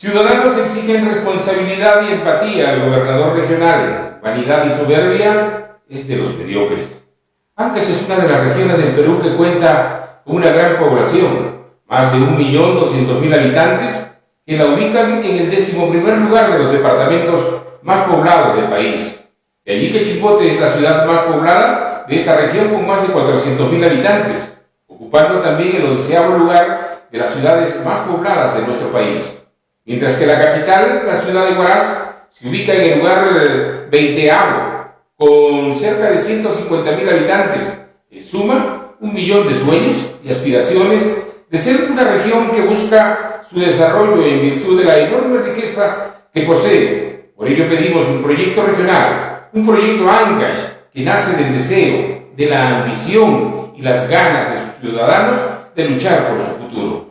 Ciudadanos exigen responsabilidad y empatía al gobernador regional. Vanidad y soberbia es de los mediocres. Ancash es una de las regiones del Perú que cuenta con una gran población, más de 1.200.000 habitantes, que la ubican en el 11º lugar de los departamentos más poblados del país. De allí que Chimbote es la ciudad más poblada de esta región con más de 400.000 habitantes, ocupando también el 11º lugar de las ciudades más pobladas de nuestro país. Mientras que la capital, la ciudad de Huaraz, se ubica en el lugar 20º, con cerca de 150.000 habitantes. En suma, 1 millón de sueños y aspiraciones de ser una región que busca su desarrollo en virtud de la enorme riqueza que posee. Por ello pedimos un proyecto regional, un proyecto Ancash, que nace del deseo, de la ambición y las ganas de sus ciudadanos de luchar por su futuro.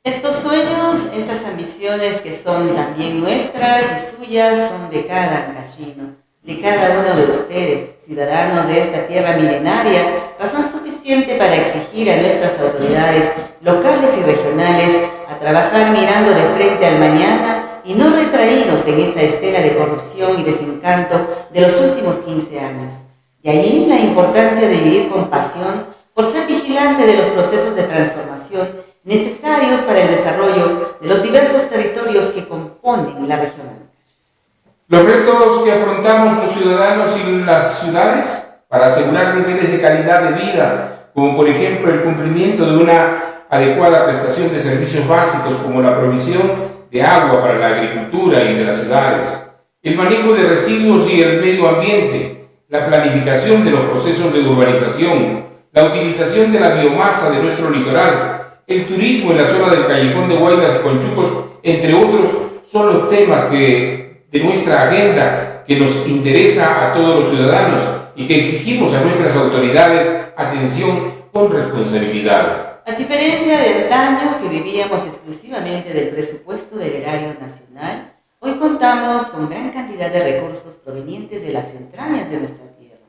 Estos sueños, estas ambiciones que son también nuestras y suyas, son de cada ancashino, de cada uno de ustedes, ciudadanos de esta tierra milenaria, razón suficiente para exigir a nuestras autoridades locales y regionales a trabajar mirando de frente al mañana y no retraídos en esa estela de corrupción y desencanto de los últimos 15 años. Y allí la importancia de vivir con pasión por ser vigilante de los procesos de transformación necesarios para el desarrollo de los diversos territorios que componen la región Ancash. Los retos que afrontamos los ciudadanos y las ciudades para asegurar niveles de calidad de vida, como por ejemplo el cumplimiento de una adecuada prestación de servicios básicos como la provisión de agua para la agricultura y de las ciudades, el manejo de residuos y el medio ambiente, la planificación de los procesos de urbanización, la utilización de la biomasa de nuestro litoral, el turismo en la zona del Callejón de Huaylas y Conchucos, entre otros, son los temas de nuestra agenda que nos interesa a todos los ciudadanos y que exigimos a nuestras autoridades atención con responsabilidad. A diferencia de antaño, que vivíamos exclusivamente del presupuesto del erario nacional, hoy contamos con gran cantidad de recursos provenientes de las entrañas de nuestra tierra.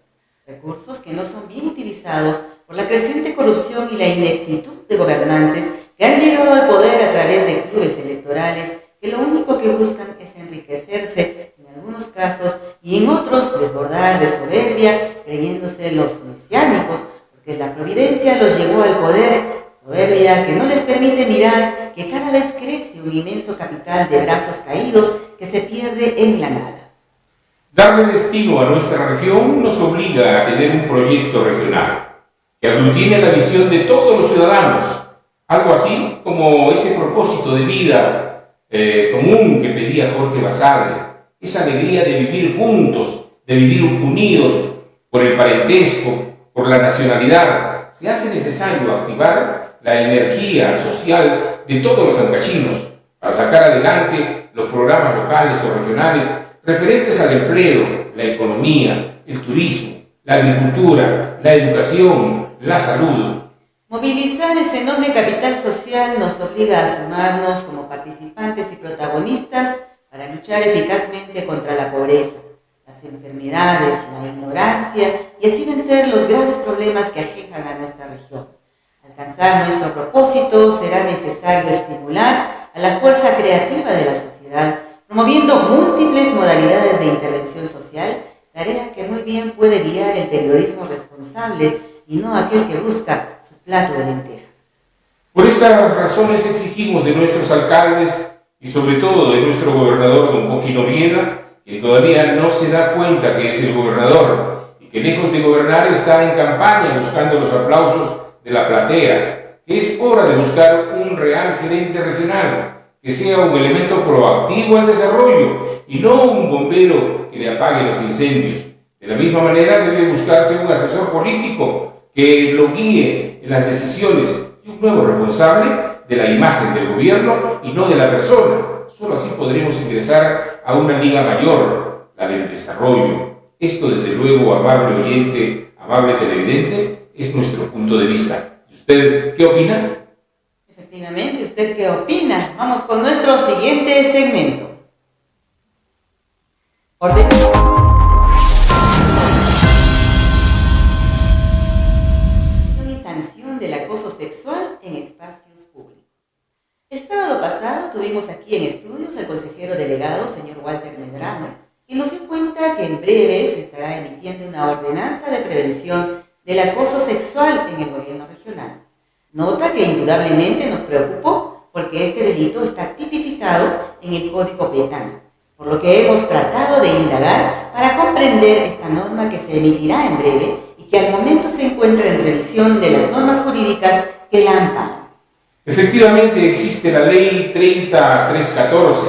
Recursos que no son bien utilizados por la creciente corrupción y la ineptitud de gobernantes que han llegado al poder a través de clubes electorales que lo único que buscan es enriquecerse en algunos casos y en otros desbordar de soberbia, creyéndose los mesiánicos, porque la providencia los llevó al poder, soberbia que no les permite mirar que cada vez crece un inmenso capital de brazos caídos que se pierde en la nada. Darle destino a nuestra región nos obliga a tener un proyecto regional que aglutine la visión de todos los ciudadanos, algo así como ese propósito de vida común que pedía Jorge Basadre, esa alegría de vivir juntos, de vivir unidos por el parentesco, por la nacionalidad. Se hace necesario activar la energía social de todos los ancashinos para sacar adelante los programas locales o regionales referentes al empleo, la economía, el turismo, la agricultura, la educación, la salud. Movilizar ese enorme capital social nos obliga a sumarnos como participantes y protagonistas para luchar eficazmente contra la pobreza, las enfermedades, la ignorancia y así vencer los graves problemas que aquejan a nuestra región. Alcanzar nuestro propósito será necesario estimular a la fuerza creativa de la sociedad, promoviendo múltiples modalidades de intervención social, tarea que muy bien puede guiar el periodismo responsable y no aquel que busca su plato de lentejas. Por estas razones exigimos de nuestros alcaldes y sobre todo de nuestro gobernador don Joaquín Oviedo, que todavía no se da cuenta que es el gobernador y que lejos de gobernar está en campaña buscando los aplausos de la platea, que es hora de buscar un real gerente regional, que sea un elemento proactivo al desarrollo y no un bombero que le apague los incendios. De la misma manera debe buscarse un asesor político que lo guíe en las decisiones y un nuevo responsable de la imagen del gobierno y no de la persona. Solo así podremos ingresar a una liga mayor, la del desarrollo. Esto, desde luego, amable oyente, amable televidente, es nuestro punto de vista. ¿Y usted qué opina? Efectivamente, ¿usted qué opina? Vamos con nuestro siguiente segmento. Y sanción del acoso sexual en espacios públicos. El sábado pasado tuvimos aquí en estudios al consejero delegado, señor Walter Medrano, quien nos dio cuenta que en breve se estará emitiendo una ordenanza de prevención del acoso sexual en el gobierno regional. Nota que indudablemente nos preocupó porque este delito está tipificado en el Código Penal, por lo que hemos tratado de indagar para comprender esta norma que se emitirá en breve y que al momento se encuentra en revisión de las normas jurídicas que la amparan. Efectivamente existe la Ley 30314,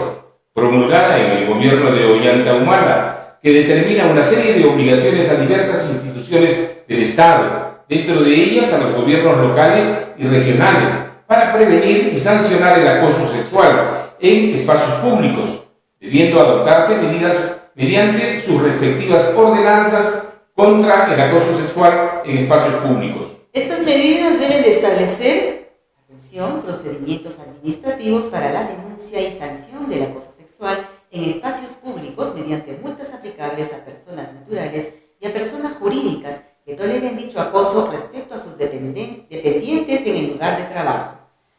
promulgada en el gobierno de Ollanta Humala, que determina una serie de obligaciones a diversas instituciones del Estado, dentro de ellas a los gobiernos locales y regionales, para prevenir y sancionar el acoso sexual en espacios públicos, debiendo adoptarse medidas mediante sus respectivas ordenanzas contra el acoso sexual en espacios públicos. Estas medidas deben de establecer, atención, procedimientos administrativos para la denuncia y sanción del acoso sexual en espacios públicos mediante multas aplicables a personas naturales y a personas jurídicas que toleren dicho acoso respecto a sus dependientes en el lugar de trabajo.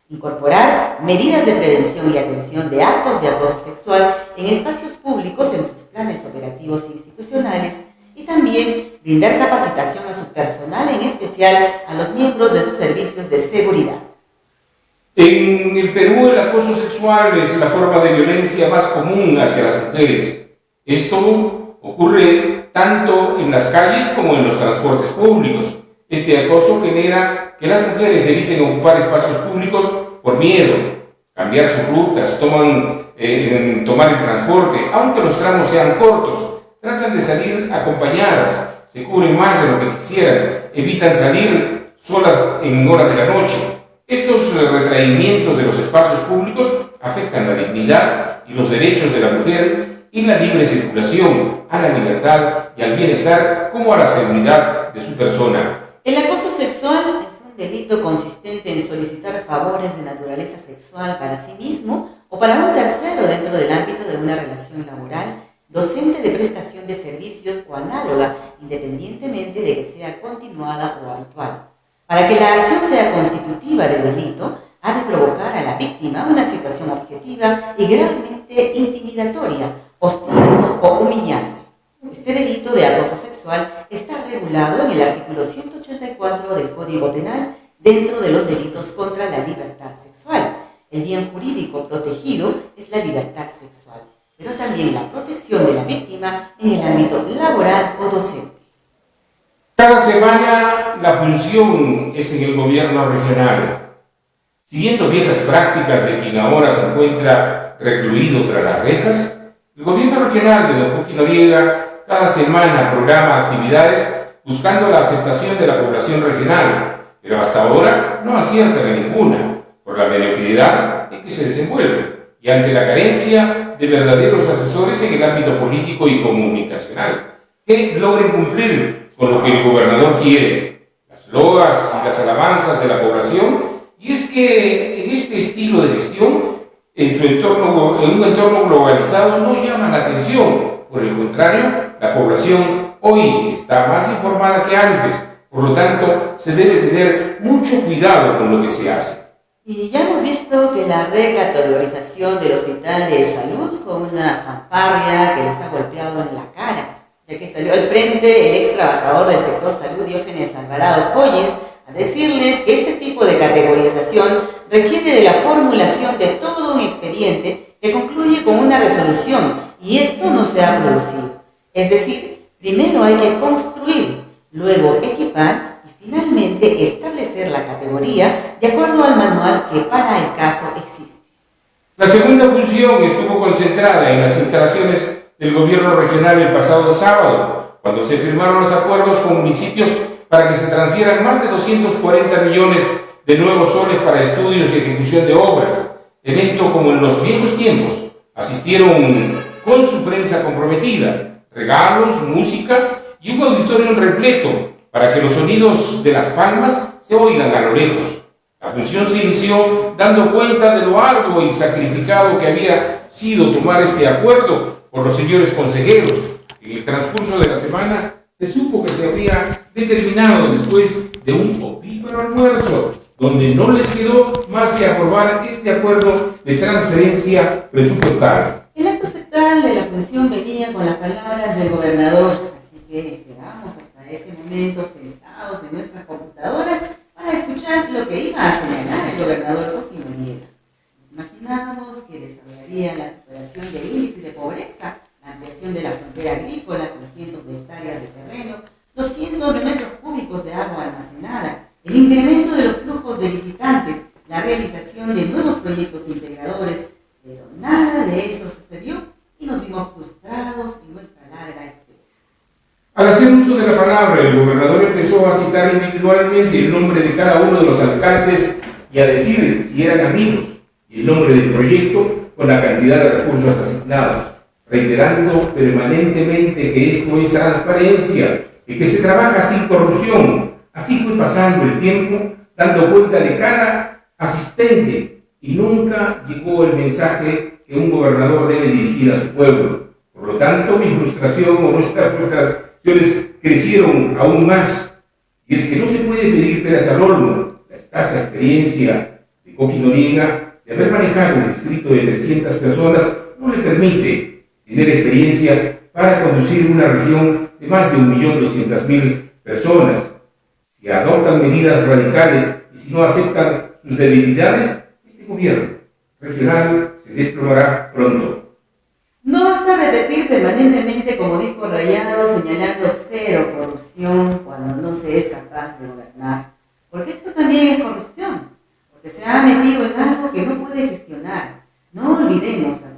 Incorporar medidas de prevención y atención de actos de acoso sexual en espacios públicos en sus planes operativos e institucionales y también brindar capacitación a su personal, en especial a los miembros de sus servicios de seguridad. En el Perú el acoso sexual es la forma de violencia más común hacia las mujeres. Esto ocurre tanto en las calles como en los transportes públicos. Este acoso genera que las mujeres eviten ocupar espacios públicos por miedo, cambiar sus rutas, tomar el transporte, aunque los tramos sean cortos, tratan de salir acompañadas, se cubren más de lo que quisieran, evitan salir solas en horas de la noche. Estos retraimientos de los espacios públicos afectan la dignidad y los derechos de la mujer y la libre circulación, a la libertad y al bienestar, como a la seguridad de su persona. El acoso sexual es un delito consistente en solicitar favores de naturaleza sexual para sí mismo o para un tercero dentro del ámbito de una relación laboral, docente, de prestación de servicios o análoga, independientemente de que sea continuada o habitual. Para que la acción sea constitutiva de delito, ha de provocar a la víctima una situación objetiva y gravemente intimidatoria, hostil o humillante. Este delito de acoso sexual está regulado en el artículo 184 del Código Penal dentro de los delitos contra la libertad sexual. El bien jurídico protegido es la libertad sexual, pero también la protección de la víctima en el ámbito laboral o docente. Cada semana la función es en el gobierno regional. Siguiendo viejas prácticas de quien ahora se encuentra recluido tras las rejas, el gobierno regional de don Joaquín Noriega cada semana programa actividades buscando la aceptación de la población regional, pero hasta ahora no aciertan a ninguna, por la mediocridad en que se desenvuelve y ante la carencia de verdaderos asesores en el ámbito político y comunicacional, que logren cumplir con lo que el gobernador quiere, las loas y las alabanzas de la población. Y es que en este estilo de gestión, en un entorno globalizado, no llama la atención. Por el contrario, la población hoy está más informada que antes, por lo tanto, se debe tener mucho cuidado con lo que se hace. Y ya hemos visto que la recategorización del Hospital de Salud fue una fanfarria que les ha golpeado en la cara, ya que salió al frente el ex trabajador del sector salud, Diógenes Alvarado Collins, a decirles que este tipo de categorización requiere de la formulación de todo un expediente que concluye con una resolución, y esto no se ha producido. Es decir, primero hay que construir, luego equipar y finalmente establecer la categoría de acuerdo al manual que para el caso existe. La segunda función estuvo concentrada en las instalaciones del gobierno regional el pasado sábado, cuando se firmaron los acuerdos con municipios para que se transfieran más de 240 millones de nuevos soles para estudios y ejecución de obras. Evento como en los viejos tiempos. Asistieron con su prensa comprometida, regalos, música y un auditorio repleto para que los sonidos de las palmas se oigan a lo lejos. La función se inició dando cuenta de lo arduo y sacrificado que había sido tomar este acuerdo por los señores consejeros. En el transcurso de la semana se supo que se había determinado, después de un opíparo almuerzo donde no les quedó más que aprobar este acuerdo de transferencia presupuestal. El acto central de la función venía con las palabras del gobernador, así que esperamos hasta ese momento sentados en nuestras computadoras para escuchar lo que iba a señalar el gobernador Joaquín Noriega. Nos imaginábamos que desarrollaría la superación del índice de pobreza, la ampliación de la frontera agrícola con cientos de hectáreas de terreno, los cientos de metros cúbicos de agua almacenada, el incremento de los flujos de visitantes, la realización de nuevos proyectos integradores, pero nada de eso sucedió y nos vimos frustrados en nuestra larga espera. Al hacer uso de la palabra, el gobernador empezó a citar individualmente el nombre de cada uno de los alcaldes y a decir si eran amigos y el nombre del proyecto con la cantidad de recursos asignados, reiterando permanentemente que esto es transparencia y que se trabaja sin corrupción. Así fue pasando el tiempo, dando cuenta de cada asistente, y nunca llegó el mensaje que un gobernador debe dirigir a su pueblo. Por lo tanto, mi frustración o nuestras frustraciones crecieron aún más. Y es que no se puede pedir peras al olmo. La escasa experiencia de Joaquín Noriega de haber manejado un distrito de 300 personas no le permite tener experiencia para conducir una región de más de 1.200.000 personas. Si adoptan medidas radicales y si no aceptan sus debilidades, este gobierno regional se desplomará pronto. No basta repetir permanentemente, como dijo Rayado, señalando cero corrupción cuando no se es capaz de gobernar, porque esto también es corrupción, porque se ha metido en algo que no puede gestionar. No olvidemos a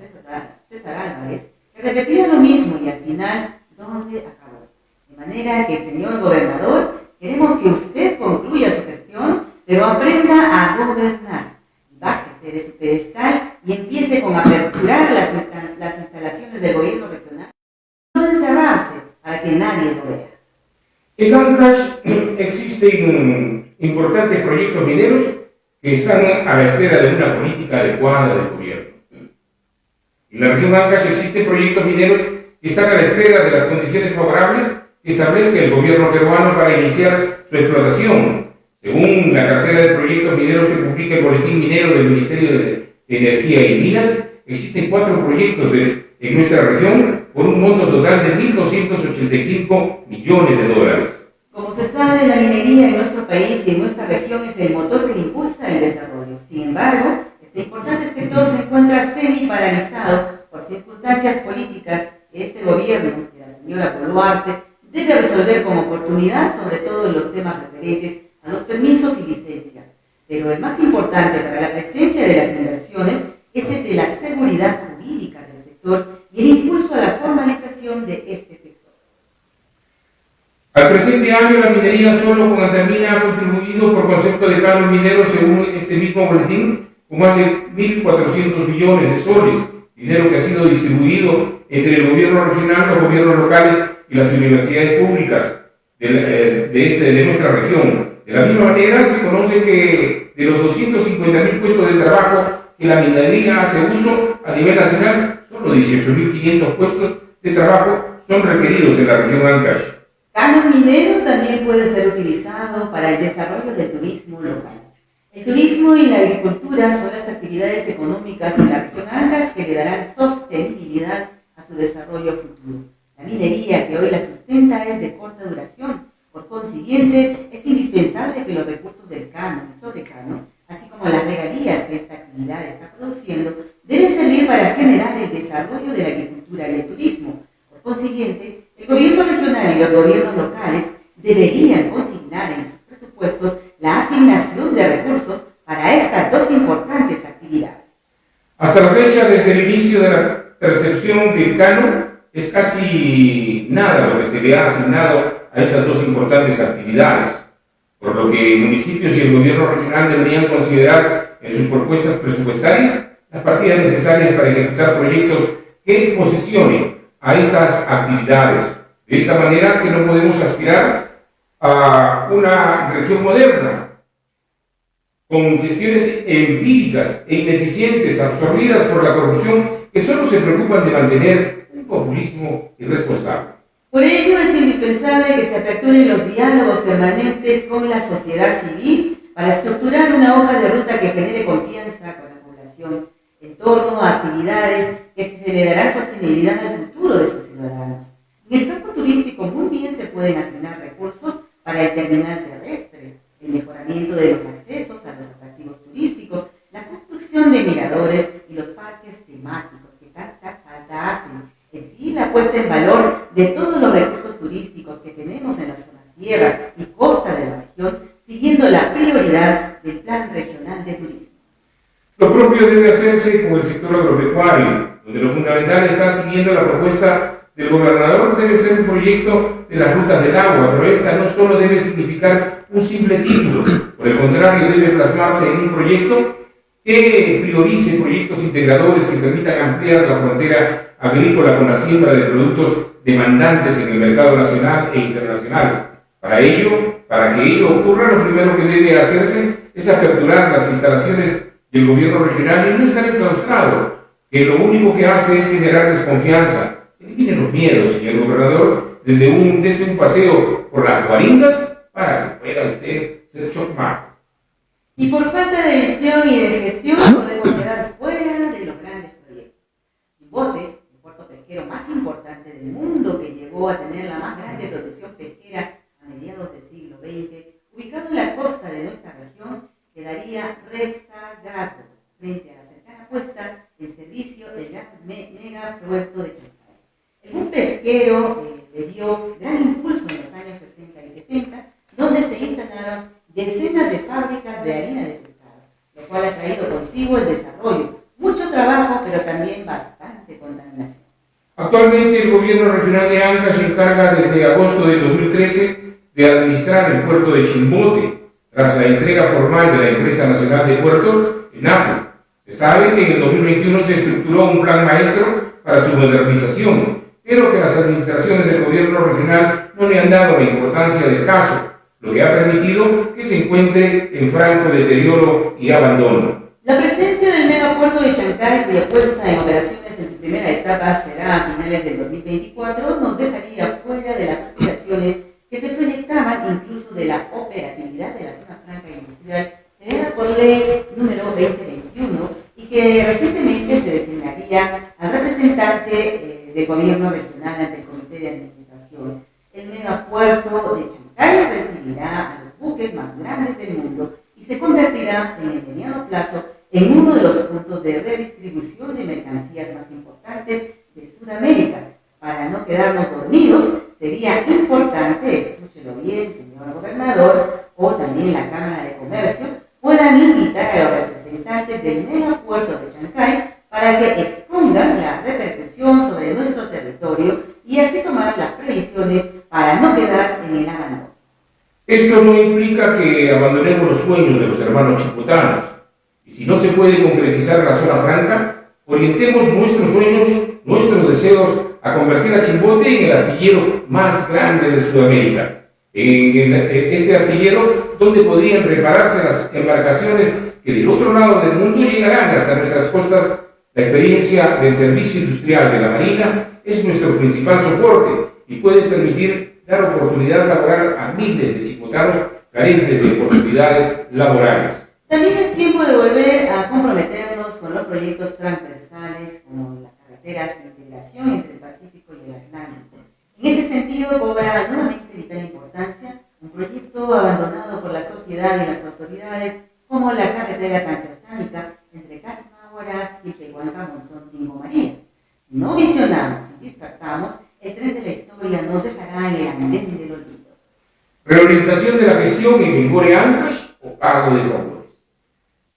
César Álvarez, que repetía lo mismo y al final, ¿dónde acabó? De manera que, señor gobernador, queremos que usted concluya su gestión, pero aprenda a gobernar. Bájese de su pedestal y empiece con aperturar las instalaciones del gobierno regional, no encerrarse para que nadie lo vea. En Ancash existen importantes proyectos mineros que están a la espera de una política adecuada del gobierno. En la región Ancash existen proyectos mineros que están a la espera de las condiciones favorables que establezca el gobierno peruano para iniciar su explotación. Según la cartera de proyectos mineros que publica el Boletín Minero del Ministerio de Energía y Minas, existen 4 proyectos en nuestra región por un monto total de $1.285 millones. Como se sabe, la minería en nuestro país y en nuestra región es el motor que impulsa el desarrollo. Sin embargo, este importante sector se encuentra semi-paralizado por circunstancias políticas que este gobierno de la señora Boluarte debe resolver como oportunidad, sobre todo en los temas referentes a los permisos y licencias. Pero el más importante para la presencia de las inversiones es el de la seguridad jurídica del sector y el impulso a la formalización de este sector. Al presente año, la minería solo con Antamina ha contribuido por concepto de canon minero, según este mismo boletín, con más de 1.400 millones de soles, dinero que ha sido distribuido entre el gobierno regional, los gobiernos locales y las universidades públicas de nuestra región. De la misma manera, se conoce que de los 250.000 puestos de trabajo que la minería hace uso a nivel nacional, solo 18.500 puestos de trabajo son requeridos en la región Ancash. Canon minero también puede ser utilizado para el desarrollo del turismo local. El turismo y la agricultura son las actividades económicas en la región Ancash que le darán sostenibilidad a su desarrollo futuro. La minería que hoy la sustenta es de corta duración. Por consiguiente, es indispensable que los recursos del canon y sobrecanon, así como las regalías que esta actividad está produciendo, deben servir para generar el desarrollo de la agricultura y el turismo. Por consiguiente, el gobierno regional y los gobiernos locales deberían consignar en sus presupuestos la asignación de recursos para estas dos importantes actividades. Hasta la fecha, desde el inicio de la percepción del canon, es casi nada lo que se le ha asignado a estas dos importantes actividades, por lo que municipios y el gobierno regional deberían considerar en sus propuestas presupuestarias las partidas necesarias para ejecutar proyectos que posesionen a estas actividades. De esta manera que no podemos aspirar a una región moderna, con gestiones empíricas e ineficientes absorbidas por la corrupción que solo se preocupan de mantener un populismo irresponsable. Por ello es indispensable que se aperturen los diálogos permanentes con la sociedad civil para estructurar una hoja de ruta que genere confianza con la población en torno a actividades que se le darán sostenibilidad al futuro de sus ciudadanos. En el campo turístico muy bien se pueden asignar recursos para el terminal terrestre, el mejoramiento de los accesos a los atractivos turísticos, la construcción de miradores y los parques temáticos que tanta falta hacen. En sí, la puesta en valor de todos los recursos turísticos que tenemos en la zona sierra y costa de la región, siguiendo la prioridad del Plan Regional de Turismo. Lo propio debe hacerse con el sector agropecuario, donde lo fundamental está siguiendo la propuesta del gobernador. Debe ser un proyecto de las rutas del agua, pero esta no solo debe significar un simple título, por el contrario debe plasmarse en un proyecto que priorice proyectos integradores que permitan ampliar la frontera agrícola con la siembra de productos demandantes en el mercado nacional e internacional. Para que ello ocurra, lo primero que debe hacerse es aperturar las instalaciones del gobierno regional y no estar enclaustrado, que lo único que hace es generar desconfianza. Elimine los miedos, señor gobernador, desde un paseo por las guaringas para que pueda usted ser chocmar. Y por falta de visión y de gestión podemos quedar fuera de los grandes proyectos. Chimbote, el puerto pesquero más importante del mundo, que llegó a tener la más grande producción pesquera a mediados del siglo XX, ubicado en la costa de nuestra región, quedaría rezagado frente a la cercana puesta en servicio del gran megaproyecto de Chancay. El boom pesquero le dio gran impulso en los años 60 y 70, donde se instalaron decenas de fábricas de harina de pescado, lo cual ha traído consigo el desarrollo, mucho trabajo, pero también bastante contaminación. Actualmente el gobierno regional de Ancash se encarga desde agosto de 2013 de administrar el puerto de Chimbote, tras la entrega formal de la Empresa Nacional de Puertos, ENAPO. Se sabe que en el 2021 se estructuró un plan maestro para su modernización, pero que las administraciones del gobierno regional no le han dado la importancia del caso, lo que ha permitido que se encuentre en franco deterioro y abandono. La presencia del megapuerto de Chancay, cuya puesta en operaciones en su primera etapa será a finales del 2024, nos dejaría fuera de las aspiraciones que se proyectaban, incluso de la operatividad de la zona franca industrial creada por ley número 2021 y que recientemente se designaría al representante del gobierno regional ante el Comité de Administración. El megapuerto de Chancay recibirá a los buques más grandes del mundo y se convertirá en el mediano plazo en uno de los puntos de redistribución de mercancías más importantes de Sudamérica. Para no quedarnos dormidos, sería importante, escúchelo bien, señor gobernador, o también la Cámara de Comercio, puedan invitar a los representantes del megapuerto de Chancay para que expongan la repercusión sobre nuestro territorio y así tomar las previsiones para no quedar en el abandono. Esto no implica que abandonemos los sueños de los hermanos chicotanos, y si no se puede concretizar la zona franca, orientemos nuestros sueños, nuestros deseos a convertir a Chimbote en el astillero más grande de Sudamérica. En este astillero donde podrían repararse las embarcaciones que del otro lado del mundo llegarán hasta nuestras costas. La experiencia del servicio industrial de la Marina es nuestro principal soporte y puede permitir dar oportunidad laboral a miles de chicotanos carentes de oportunidades laborales. También es tiempo de volver a comprometernos con los proyectos transversales como las carreteras de integración entre el Pacífico y el Atlántico. En ese sentido, cobra nuevamente vital importancia un proyecto abandonado por la sociedad y las autoridades como la carretera transoceánica entre Casmahuaraz y Tehuacán, Monzón, Tingo María. Si no visionamos y descartamos, el tren de la historia nos dejará en el andén del olvido. Reorientación de la gestión en Mejore Ancash o pago de favores.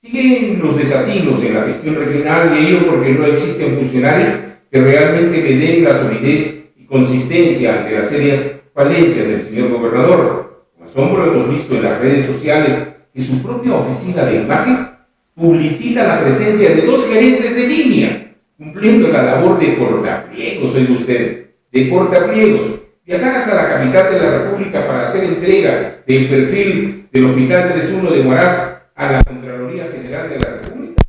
Siguen los desatinos en la gestión regional, y ello porque no existen funcionarios que realmente le den la solidez y consistencia ante las serias falencias del señor gobernador. Con asombro hemos visto en las redes sociales que su propia oficina de imagen publicita la presencia de 2 gerentes de línea, cumpliendo la labor de portapliegos, oiga usted, de portapliegos. Viajar hasta la capital de la República para hacer entrega del perfil del Hospital 3.1 de Huaraz a la Contraloría General de la República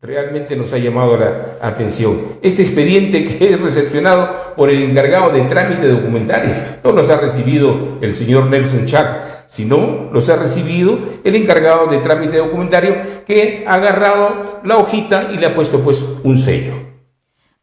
realmente nos ha llamado la atención. Este expediente, que es recepcionado por el encargado de trámite documentario, no nos ha recibido el señor Nelson Chac, Si no, los ha recibido el encargado de trámite documentario, que ha agarrado la hojita y le ha puesto pues un sello.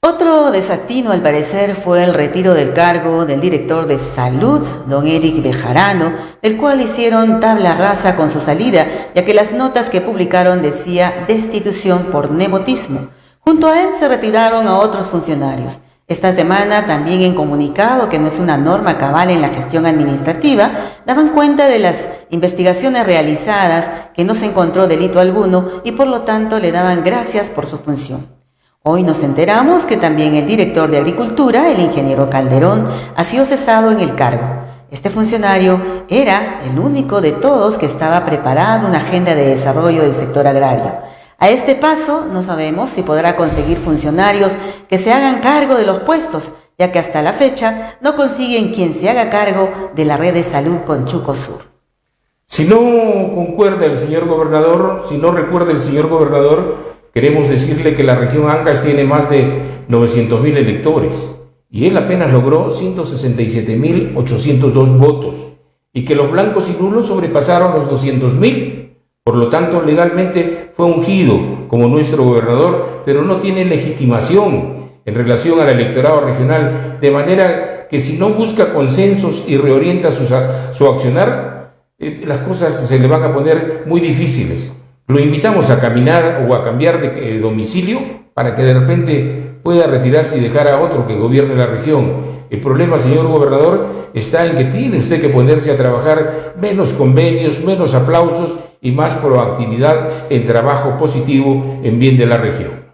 Otro desatino, al parecer, fue el retiro del cargo del director de salud, don Eric Bejarano, del cual hicieron tabla rasa con su salida, ya que las notas que publicaron decía destitución por nepotismo. Junto a él se retiraron a otros funcionarios. Esta semana, también en comunicado, que no es una norma cabal en la gestión administrativa, daban cuenta de las investigaciones realizadas, que no se encontró delito alguno y por lo tanto le daban gracias por su función. Hoy nos enteramos que también el director de Agricultura, el ingeniero Calderón, ha sido cesado en el cargo. Este funcionario era el único de todos que estaba preparando una agenda de desarrollo del sector agrario. A este paso, no sabemos si podrá conseguir funcionarios que se hagan cargo de los puestos, ya que hasta la fecha no consiguen quien se haga cargo de la red de salud con Chuco Sur. Si no concuerda el señor gobernador, si no recuerda el señor gobernador, queremos decirle que la región Ancash tiene más de 900,000 electores y él apenas logró 167,802 votos y que los blancos y nulos sobrepasaron los 200,000. Por lo tanto, legalmente fue ungido como nuestro gobernador, pero no tiene legitimación en relación al electorado regional, de manera que si no busca consensos y reorienta su accionar, las cosas se le van a poner muy difíciles. Lo invitamos a caminar o a cambiar de domicilio para que de repente pueda retirarse y dejar a otro que gobierne la región. El problema, señor gobernador, está en que tiene usted que ponerse a trabajar menos convenios, menos aplausos y más proactividad en trabajo positivo en bien de la región.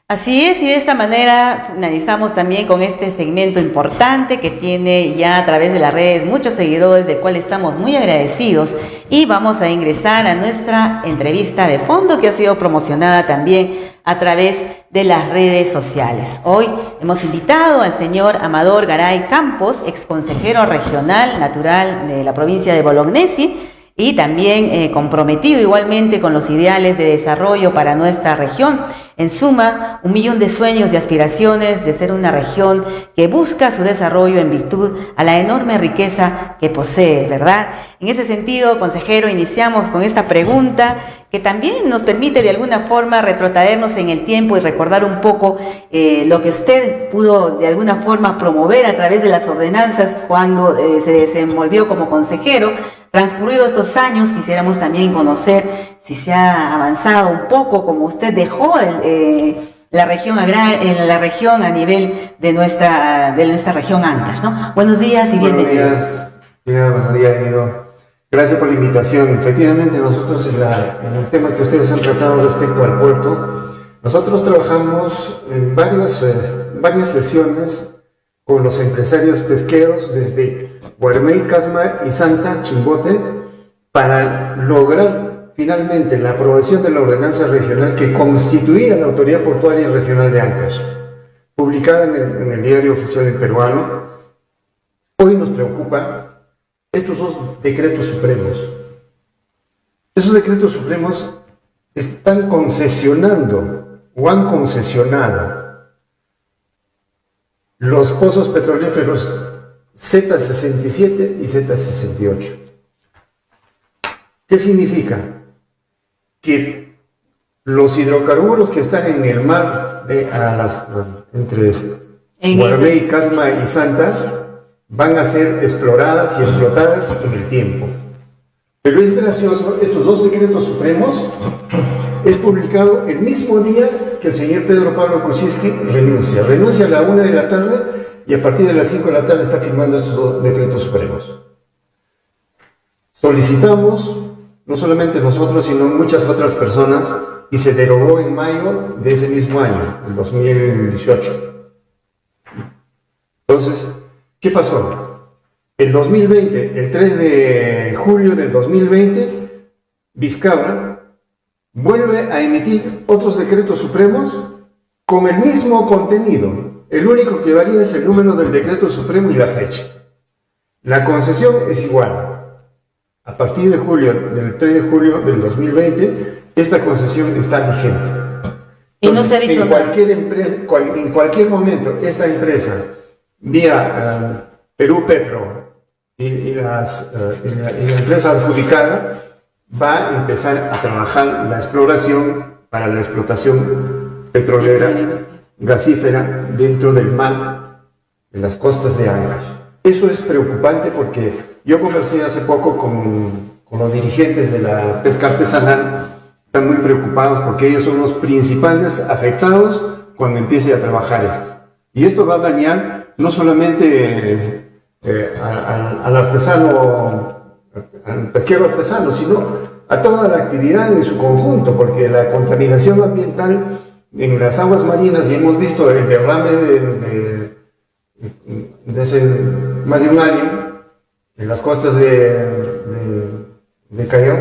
Así es, y de esta manera finalizamos también con este segmento importante que tiene ya a través de las redes muchos seguidores, del cual estamos muy agradecidos, y vamos a ingresar a nuestra entrevista de fondo, que ha sido promocionada también a través de las redes sociales. Hoy hemos invitado al señor Amador Garay Campos, ex consejero regional natural de la provincia de Bolognesi, y también comprometido igualmente con los ideales de desarrollo para nuestra región. En suma, 1.000.000 de sueños y aspiraciones de ser una región que busca su desarrollo en virtud a la enorme riqueza que posee, ¿verdad? En ese sentido, consejero, iniciamos con esta pregunta que también nos permite de alguna forma retrotraernos en el tiempo y recordar un poco lo que usted pudo de alguna forma promover a través de las ordenanzas cuando se desenvolvió como consejero. Transcurridos estos años, quisiéramos también conocer si se ha avanzado un poco, como usted dejó la región a nivel de nuestra región Ancash, ¿no? Buenos días y bienvenido. Buenos días, Guido. Gracias por la invitación. Efectivamente, nosotros en el tema que ustedes han tratado respecto al puerto, nosotros trabajamos en varias sesiones con los empresarios pesqueros desde Guarmey, Casma y Santa, Chimbote, para lograr finalmente la aprobación de la ordenanza regional que constituía la Autoridad Portuaria Regional de Ancash, publicada en el Diario Oficial del Peruano. Hoy nos preocupa estos dos decretos supremos. Esos decretos supremos están concesionando o han concesionado los pozos petrolíferos Z67 y Z68. ¿Qué significa? Que los hidrocarburos que están en el mar entre Guarmey, Casma y Santa van a ser exploradas y explotadas en el tiempo. Pero es gracioso, estos dos decretos supremos es publicado el mismo día que el señor Pedro Pablo Kuczynski renuncia a la 1 de la tarde y a partir de las 5 de la tarde está firmando estos dos decretos supremos. Solicitamos, no solamente nosotros, sino muchas otras personas, y se derogó en mayo de ese mismo año, el 2018. Entonces, ¿qué pasó? El 2020, el 3 de julio del 2020, Vizcarra vuelve a emitir otros decretos supremos con el mismo contenido. El único que varía es el número del decreto supremo y la fecha. La concesión es igual. A partir de del 3 de julio del 2020, esta concesión está vigente. Entonces, y no se ha dicho en cualquier momento, esta empresa, vía Perú Petro y la empresa adjudicada va a empezar a trabajar la exploración para la explotación petrolera, gasífera dentro del mar, de las costas de Ancash. Eso es preocupante porque yo conversé hace poco con los dirigentes de la pesca artesanal. Están muy preocupados porque ellos son los principales afectados cuando empiece a trabajar esto. Y esto va a dañar no solamente al artesano, al pesquero artesano, sino a toda la actividad en su conjunto, porque la contaminación ambiental en las aguas marinas, y hemos visto el derrame de hace más de un año en las costas de Callao,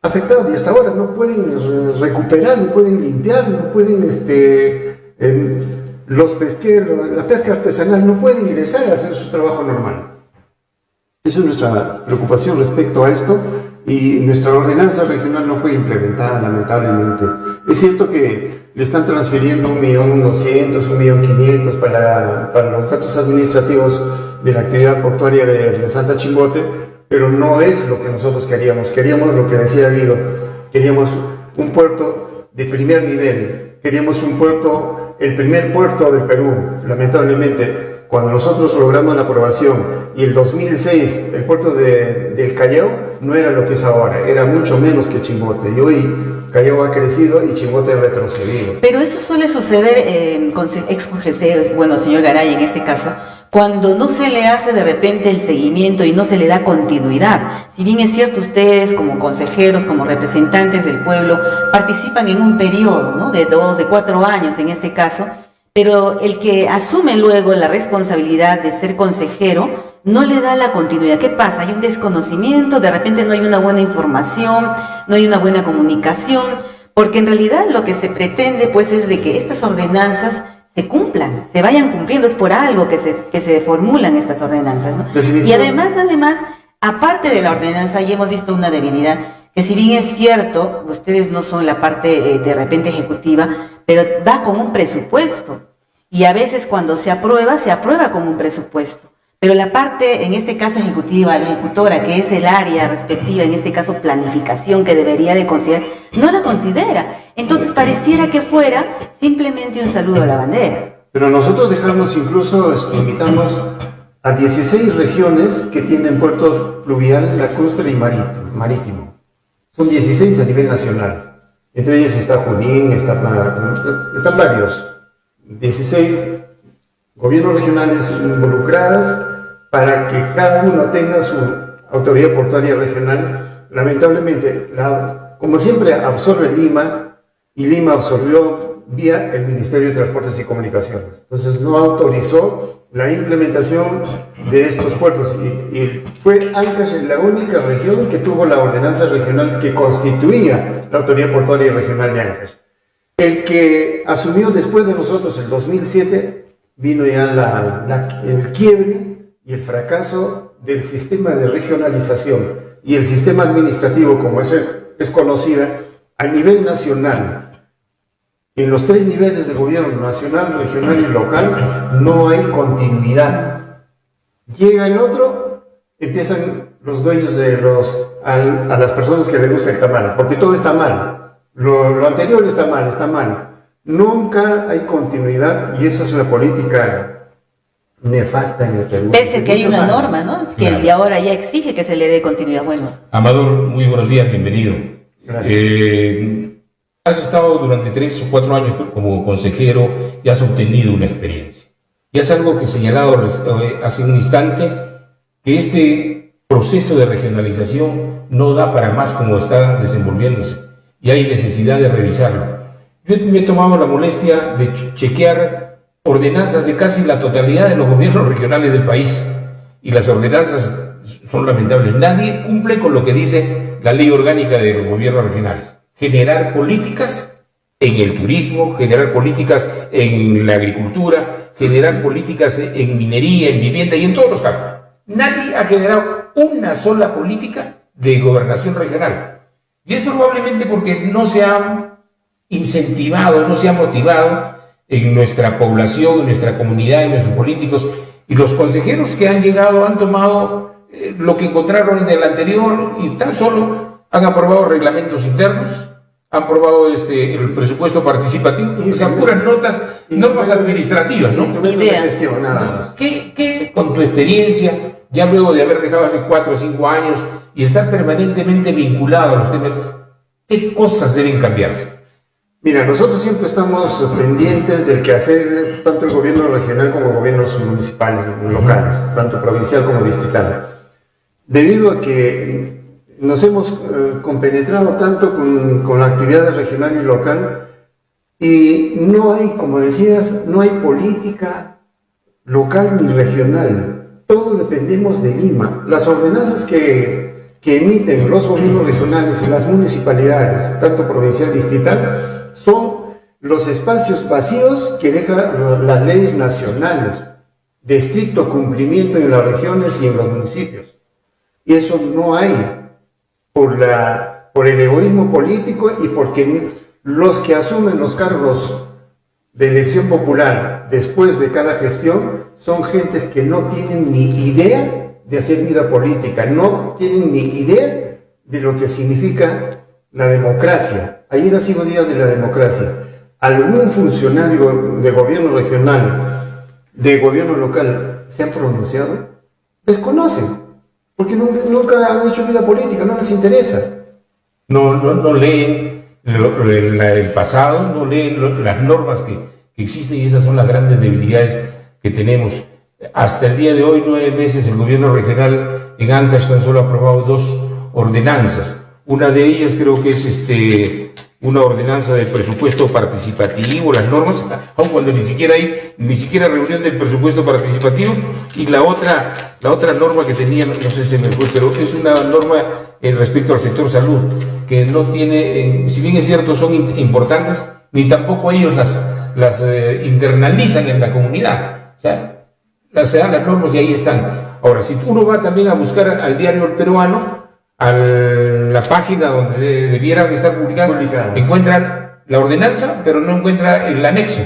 afectado, y hasta ahora no pueden recuperar, no pueden limpiar, no pueden, los pesqueros, la pesca artesanal no pueden ingresar a hacer su trabajo normal. Esa es nuestra preocupación respecto a esto, y nuestra ordenanza regional no fue implementada, lamentablemente. Es cierto que le están transfiriendo 1.200.000, 1.500.000 para los gastos administrativos de la actividad portuaria de Santa Chimbote, pero no es lo que nosotros queríamos. Queríamos lo que decía Guido, queríamos un puerto de primer nivel, queríamos un puerto, el primer puerto del Perú. Lamentablemente, cuando nosotros logramos la aprobación y el 2006 el puerto del Callao no era lo que es ahora, era mucho menos que Chimbote, y hoy Callao ha crecido y Chimbote ha retrocedido. Pero eso suele suceder con ex consejeros, bueno, señor Garay en este caso, cuando no se le hace de repente el seguimiento y no se le da continuidad. Si bien es cierto, ustedes como consejeros, como representantes del pueblo, participan en un periodo, ¿no?, de 2, de 4 años en este caso, pero el que asume luego la responsabilidad de ser consejero no le da la continuidad. ¿Qué pasa? Hay un desconocimiento, de repente no hay una buena información, no hay una buena comunicación, porque en realidad lo que se pretende pues es de que estas ordenanzas se cumplan, se vayan cumpliendo, es por algo que se formulan estas ordenanzas, ¿no? Y además, aparte de la ordenanza, ya hemos visto una debilidad, que si bien es cierto, ustedes no son la parte de repente ejecutiva, pero va con un presupuesto, y a veces cuando se aprueba con un presupuesto, pero la parte, en este caso ejecutiva, la ejecutora, que es el área respectiva, en este caso planificación, que debería de considerar, no la considera. Entonces pareciera que fuera simplemente un saludo a la bandera. Pero nosotros dejamos incluso, invitamos a 16 regiones que tienen puertos fluvial, lacustre y marítimo. Son 16 a nivel nacional. Entre ellas está Junín, están varios. 16 gobiernos regionales involucradas para que cada uno tenga su autoridad portuaria regional. Lamentablemente, como siempre, absorbe Lima, y Lima absorbió vía el Ministerio de Transportes y Comunicaciones. Entonces no autorizó la implementación de estos puertos, y fue Ancash la única región que tuvo la ordenanza regional que constituía la autoridad portuaria regional de Ancash. El que asumió después de nosotros, en 2007, vino ya el quiebre y el fracaso del sistema de regionalización y el sistema administrativo, como es conocida, a nivel nacional. En los 3 niveles de gobierno, nacional, regional y local, no hay continuidad. Llega el otro, empiezan los dueños a las personas que les gusta el tamal, porque todo está mal. Lo anterior está mal. Nunca hay continuidad, y eso es una política nefasta en el Perú. Pese que hay una norma, ¿no? Que claro, y ahora ya exige que se le dé continuidad. Bueno. Amador, muy buenos días, bienvenido. Gracias. Has estado durante 3 o 4 años como consejero y has obtenido una experiencia. Y es algo que he señalado hace un instante, que este proceso de regionalización no da para más como está desenvolviéndose, y hay necesidad de revisarlo. Yo me he tomado la molestia de chequear ordenanzas de casi la totalidad de los gobiernos regionales del país, y las ordenanzas son lamentables. Nadie cumple con lo que dice la ley orgánica de los gobiernos regionales: generar políticas en el turismo, generar políticas en la agricultura, generar políticas en minería, en vivienda y en todos los campos. Nadie ha generado una sola política de gobernación regional. Y es probablemente porque no se ha incentivado, no se ha motivado en nuestra población, en nuestra comunidad, en nuestros políticos, Y los consejeros que han llegado han tomado lo que encontraron en el anterior y tan solo han aprobado reglamentos internos, han aprobado el presupuesto participativo, o sea, puras normas administrativas, ¿no? Instrumentos de gestión, nada más. ¿Qué con tu experiencia, ya luego de haber dejado hace 4 o 5 años y estar permanentemente vinculado a los temas, qué cosas deben cambiarse? Mira, nosotros siempre estamos pendientes del quehacer, tanto el gobierno regional como gobiernos municipales, locales, tanto provincial como distrital. Debido a que nos hemos compenetrado tanto con la actividad regional y local, y no hay, como decías, no hay política local ni regional. Todo dependemos de Lima. Las ordenanzas que emiten los gobiernos regionales y las municipalidades, tanto provincial y distrital, son los espacios vacíos que dejan las leyes nacionales de estricto cumplimiento en las regiones y en los municipios. Y eso no hay por el egoísmo político y porque los que asumen los cargos de elección popular después de cada gestión son gentes que no tienen ni idea de hacer vida política, no tienen ni idea de lo que significa la democracia. Ayer ha sido día de la democracia. ¿Algún funcionario de gobierno regional, de gobierno local, se han pronunciado? Desconocen, porque nunca han hecho vida política, no les interesa. No leen el pasado, no leen las normas que existen, y esas son las grandes debilidades que tenemos. Hasta el día de hoy, 9 meses, el gobierno regional en Ancash tan solo ha aprobado 2 ordenanzas. Una de ellas creo que es una ordenanza de presupuesto participativo, las normas, aun cuando ni siquiera hay reunión del presupuesto participativo, y la otra norma que tenía, no sé si me fue, pero es una norma respecto al sector salud, que no tiene, si bien es cierto son importantes, ni tampoco ellos las internalizan en la comunidad. O sea, las normas y ahí están. Ahora, si uno va también a buscar al diario El Peruano, a la página donde debieran estar publicadas, encuentran la ordenanza, pero no encuentra el anexo.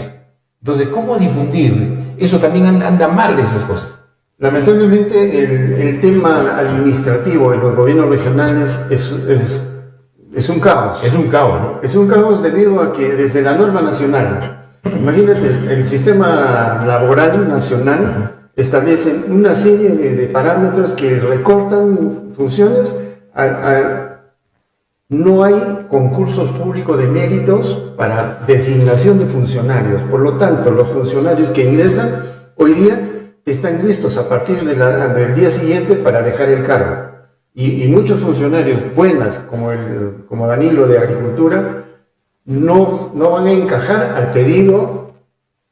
Entonces, ¿cómo difundir? Eso también anda mal de esas cosas. Lamentablemente, el tema administrativo de los gobiernos regionales es un caos. Es un caos, ¿no? Es un caos debido a que desde la norma nacional, imagínate, el sistema laboral nacional establece una serie de parámetros que recortan funciones. No hay concursos públicos de méritos para designación de funcionarios. Por lo tanto, los funcionarios que ingresan hoy día están listos a partir del día siguiente para dejar el cargo. Y muchos funcionarios buenas, como Danilo de Agricultura, no van a encajar al pedido,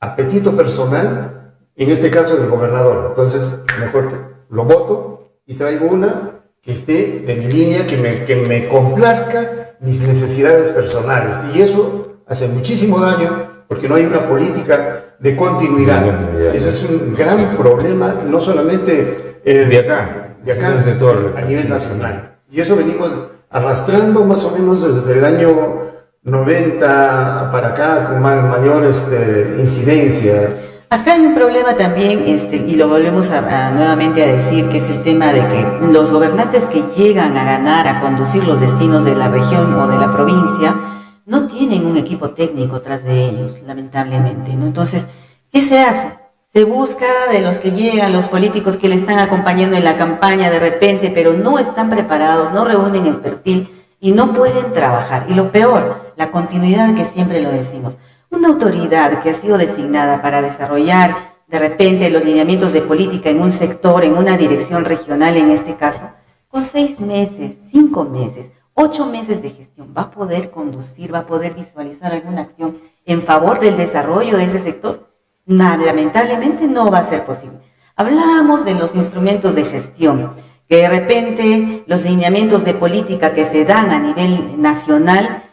apetito personal, en este caso del gobernador. Entonces, mejor lo voto y traigo una que esté de mi línea, que me complazca mis necesidades personales. Y eso hace muchísimo daño porque no hay una política de continuidad. Eso es un gran problema, no solamente de acá, a nivel nacional. Y eso venimos arrastrando más o menos desde el año 90 para acá, con mayor incidencia. Acá hay un problema también, y lo volvemos nuevamente a decir, que es el tema de que los gobernantes que llegan a ganar, a conducir los destinos de la región o de la provincia, no tienen un equipo técnico tras de ellos, lamentablemente, ¿no? Entonces, ¿qué se hace? Se busca de los que llegan, los políticos que le están acompañando en la campaña de repente, pero no están preparados, no reúnen el perfil y no pueden trabajar. Y lo peor, la continuidad, que siempre lo decimos. Una autoridad que ha sido designada para desarrollar de repente los lineamientos de política en un sector, en una dirección regional en este caso, con 6 meses, 5 meses, 8 meses de gestión, va a poder conducir, va a poder visualizar alguna acción en favor del desarrollo de ese sector. Lamentablemente no va a ser posible. Hablamos de los instrumentos de gestión, que de repente los lineamientos de política que se dan a nivel nacional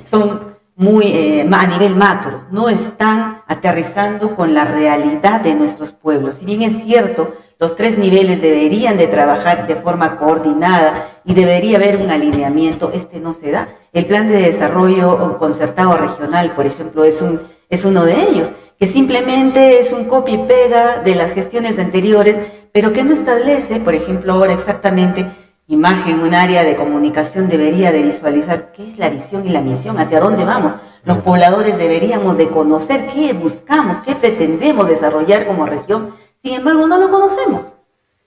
son muy a nivel macro, no están aterrizando con la realidad de nuestros pueblos. Si bien es cierto, los 3 niveles deberían de trabajar de forma coordinada y debería haber un alineamiento, no se da. El plan de desarrollo concertado regional, por ejemplo, es uno de ellos, que simplemente es un copia y pega de las gestiones anteriores, pero que no establece, por ejemplo, ahora exactamente, imagen, un área de comunicación debería de visualizar qué es la visión y la misión, hacia dónde vamos. Los pobladores deberíamos de conocer qué buscamos, qué pretendemos desarrollar como región, sin embargo no lo conocemos.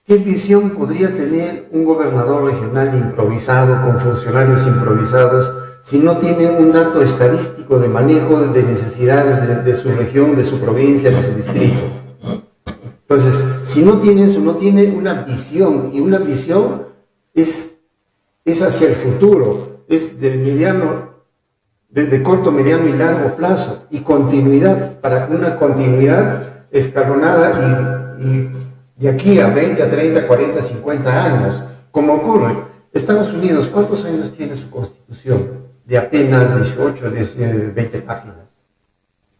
¿Qué visión podría tener un gobernador regional improvisado, con funcionarios improvisados, si no tiene un dato estadístico de manejo de necesidades de su región, de su provincia, de su distrito? Entonces, si no tiene eso, no tiene una visión, y una visión es hacia el futuro, es de corto, mediano y largo plazo, y continuidad, para una continuidad escalonada y de aquí a 20, a 30, 40, 50 años, como ocurre. Estados Unidos, ¿cuántos años tiene su constitución? De apenas 18, 20 páginas.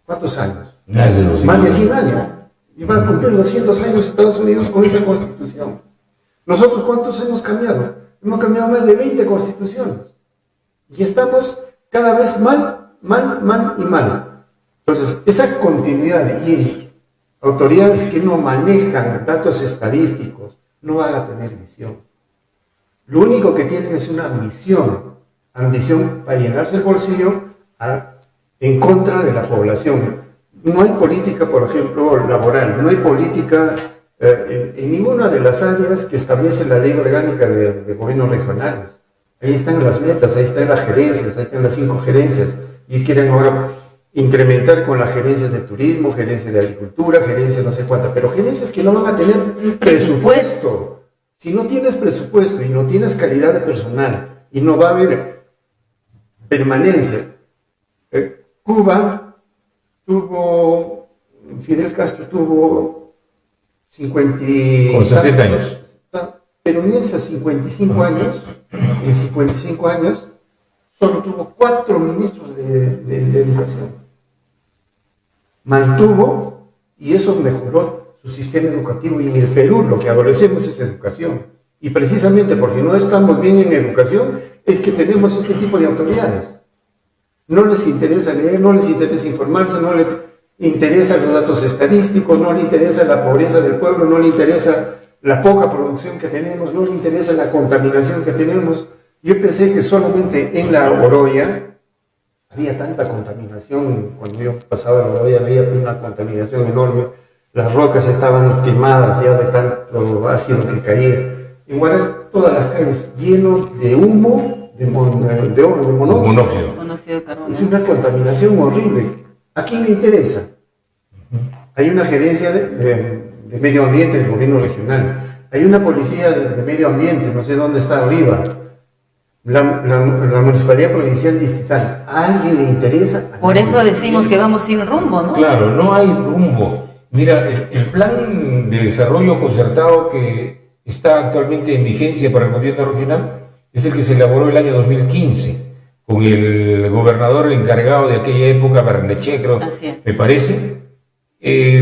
¿Cuántos años? Más de 100 años. Y van a cumplir 200 años Estados Unidos con esa constitución. ¿Nosotros cuántos hemos cambiado? Hemos cambiado más de 20 constituciones. Y estamos cada vez mal. Entonces, esa continuidad y autoridades que no manejan datos estadísticos no van a tener visión. Lo único que tienen es una ambición para llenarse el bolsillo en contra de la población. No hay política, por ejemplo, laboral, no hay política en ninguna de las áreas que establece la ley orgánica de gobiernos regionales. Ahí están las metas, ahí están las gerencias, ahí están las 5 gerencias, y quieren ahora incrementar con las gerencias de turismo, gerencias de agricultura, gerencias no sé cuántas, pero gerencias que no van a tener presupuesto. Si no tienes presupuesto y no tienes calidad de personal y no va a haber permanencia. Cuba tuvo, Fidel Castro tuvo 60 años. Pero en esos 55 años, solo tuvo 4 ministros de educación. Mantuvo, y eso mejoró su sistema educativo, y en el Perú lo que adolecemos es educación. Y precisamente porque no estamos bien en educación, es que tenemos este tipo de autoridades. No les interesa leer, no les interesa informarse, no les interesan los datos estadísticos, no les interesa la pobreza del pueblo, no les interesa la poca producción que tenemos, no les interesa la contaminación que tenemos. Yo pensé que solamente en la Oroya había tanta contaminación. Cuando yo pasaba la Oroya había una contaminación enorme, las rocas estaban quemadas ya de tanto ácido que caía. Igual todas las calles llenas de humo, de monóxido. Monóxido de carbono. Es una contaminación horrible. ¿A quién le interesa? Hay una gerencia de medio ambiente del gobierno regional. Hay una policía de medio ambiente, no sé dónde está arriba. La municipalidad provincial distrital. ¿A alguien le interesa? Por eso decimos que vamos sin rumbo, ¿no? Claro, no hay rumbo. Mira, el plan de desarrollo concertado que está actualmente en vigencia para el gobierno regional es el que se elaboró el año 2015 con el gobernador encargado de aquella época, Barnechea, creo, me parece.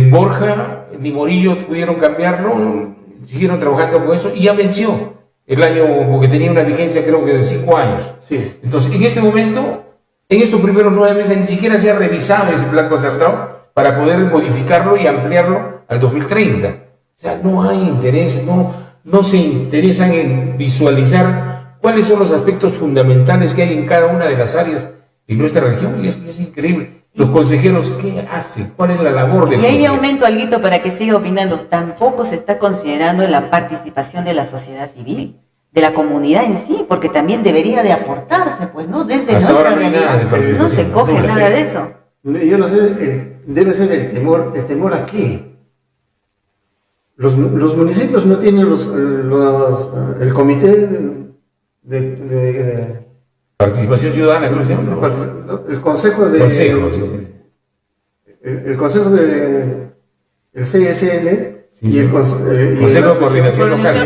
Borja ni Morillo pudieron cambiarlo, siguieron trabajando con eso y ya venció el año, porque tenía una vigencia creo que de 5 años. Sí. Entonces, en este momento, en estos primeros 9 meses, ni siquiera se ha revisado ese plan concertado para poder modificarlo y ampliarlo al 2030. O sea, no hay interés, no se interesan en visualizar cuáles son los aspectos fundamentales que hay en cada una de las áreas en nuestra región. Y es increíble. Los consejeros, ¿qué hacen? ¿Cuál es la labor del consejero? Y ahí aumento algo para que siga opinando. Tampoco se está considerando la participación de la sociedad civil, de la comunidad en sí, porque también debería de aportarse, pues, ¿no? Desde hasta nuestra ahora realidad no se coge nada de eso. Yo no sé, debe ser el temor a qué. Los municipios no tienen el comité de participación ciudadana, creo que se llama. El consejo de... El consejo de... El CSL y el Consejo de Coordinación Local.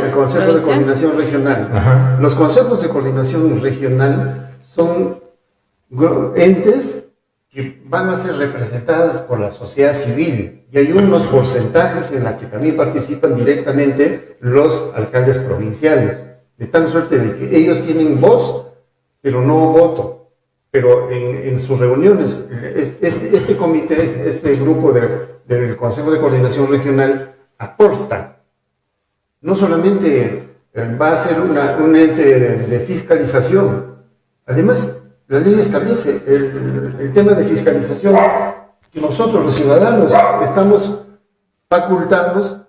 El Consejo de Coordinación Regional. Ajá. Los consejos de coordinación regional son entes que van a ser representadas por la sociedad civil, y hay unos porcentajes en los que también participan directamente los alcaldes provinciales, de tal suerte de que ellos tienen voz, pero no voto. pero en sus reuniones, este comité, este grupo del Consejo de Coordinación Regional aporta. No solamente va a ser un ente de fiscalización, además la ley establece el tema de fiscalización, que nosotros los ciudadanos estamos facultados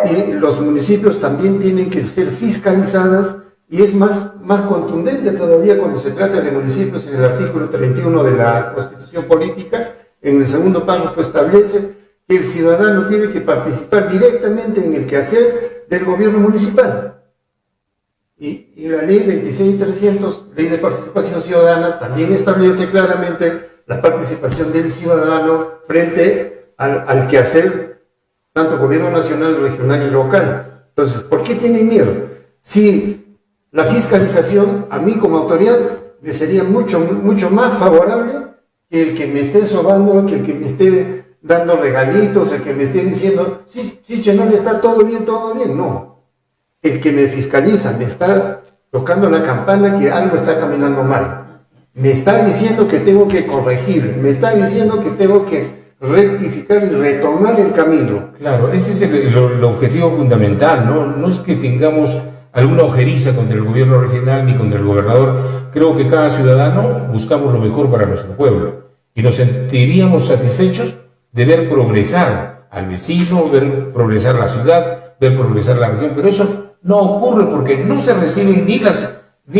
y los municipios también tienen que ser fiscalizadas, y es más contundente todavía cuando se trata de municipios. En el artículo 31 de la Constitución Política, en el segundo párrafo, establece que el ciudadano tiene que participar directamente en el quehacer del gobierno municipal. Y la ley 26.300, Ley de Participación Ciudadana, también establece claramente la participación del ciudadano frente al quehacer, tanto gobierno nacional, regional y local. Entonces, ¿por qué tienen miedo? Si la fiscalización, a mí como autoridad, me sería mucho más favorable que el que me esté sobando, que el que me esté dando regalitos, el que me esté diciendo, sí, Chenol, está todo bien, no. El que me fiscaliza me está tocando la campana que algo está caminando mal. Me está diciendo que tengo que corregir, me está diciendo que tengo que rectificar y retomar el camino. Claro, ese es el objetivo fundamental, ¿no? No es que tengamos alguna ojeriza contra el gobierno regional ni contra el gobernador. Creo que cada ciudadano buscamos lo mejor para nuestro pueblo y nos sentiríamos satisfechos de ver progresar al vecino, ver progresar la ciudad, ver progresar la región, pero eso no ocurre porque no se reciben ni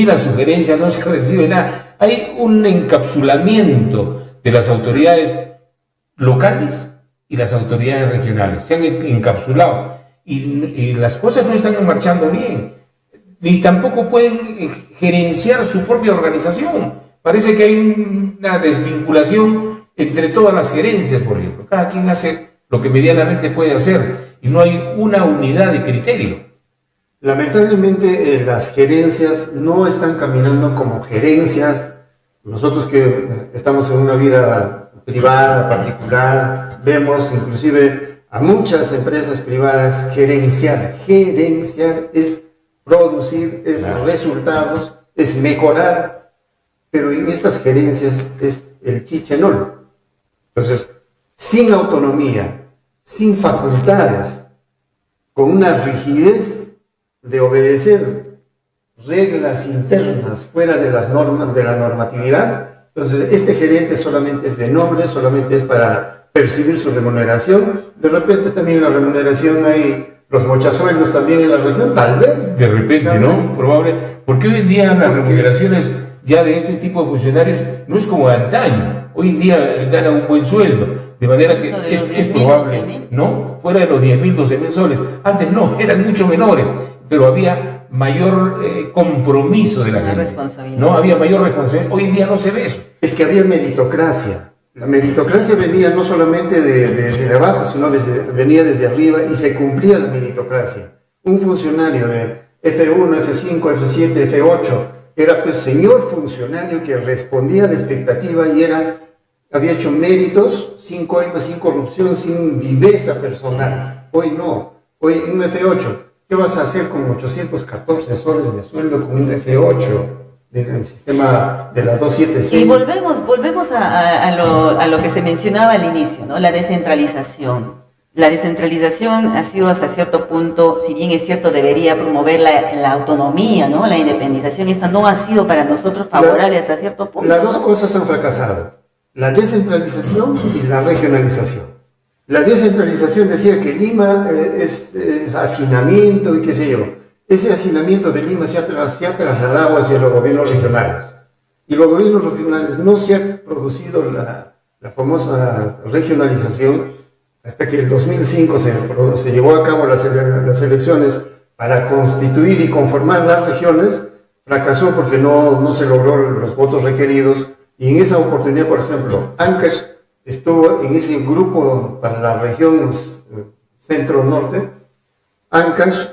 las sugerencias, no se recibe nada. Hay un encapsulamiento de las autoridades locales y las autoridades regionales. Se han encapsulado y las cosas no están marchando bien, ni tampoco pueden gerenciar su propia organización. Parece que hay una desvinculación entre todas las gerencias, por ejemplo. Cada quien hace lo que medianamente puede hacer y no hay una unidad de criterio. Lamentablemente las gerencias no están caminando como gerencias. Nosotros que estamos en una vida privada, particular, vemos inclusive a muchas empresas privadas gerenciar. Gerenciar es producir, es resultados, es mejorar, pero en estas gerencias es el chichenol. Entonces, sin autonomía, sin facultades, con una rigidez de obedecer reglas internas fuera de las normas, de la normatividad, entonces este gerente solamente es de nombre, solamente es para percibir su remuneración. De repente también en la remuneración hay los mochasueldos también en la región, tal vez. De repente, ¿no? Probable. Porque hoy en día las remuneraciones ya de este tipo de funcionarios no es como de antaño. Hoy en día ganan un buen sueldo, de manera que es probable, ¿no? Fuera de los 10.000, 12.000 soles. Antes no, eran mucho menores, pero había mayor compromiso de la gente. Responsabilidad. No, había mayor responsabilidad. Hoy en día no se ve eso. Es que había meritocracia. La meritocracia venía no solamente de abajo, sino venía desde arriba y se cumplía la meritocracia. Un funcionario de F1, F5, F7, F8 era pues señor funcionario que respondía a la expectativa y había hecho méritos sin coima, sin corrupción, sin viveza personal. Hoy no. Hoy un F8, ¿qué vas a hacer con 814 soles de sueldo con un F8? Del sistema de la 276. Y volvemos a lo que se mencionaba al inicio, ¿no? La descentralización. La descentralización ha sido hasta cierto punto, si bien es cierto, debería promover la autonomía, ¿no? La independización. Esta no ha sido para nosotros favorable hasta cierto punto. Las dos cosas han fracasado. La descentralización y la regionalización. La descentralización decía que Lima es hacinamiento y qué sé yo. Ese hacinamiento de Lima se ha trasladado hacia los gobiernos regionales. Y los gobiernos regionales no se ha producido la famosa regionalización hasta que en 2005 se llevó a cabo las elecciones para constituir y conformar las regiones. Fracasó porque no se logró los votos requeridos. Y en esa oportunidad, por ejemplo, Ancash estuvo en ese grupo para la región centro-norte. Ancash,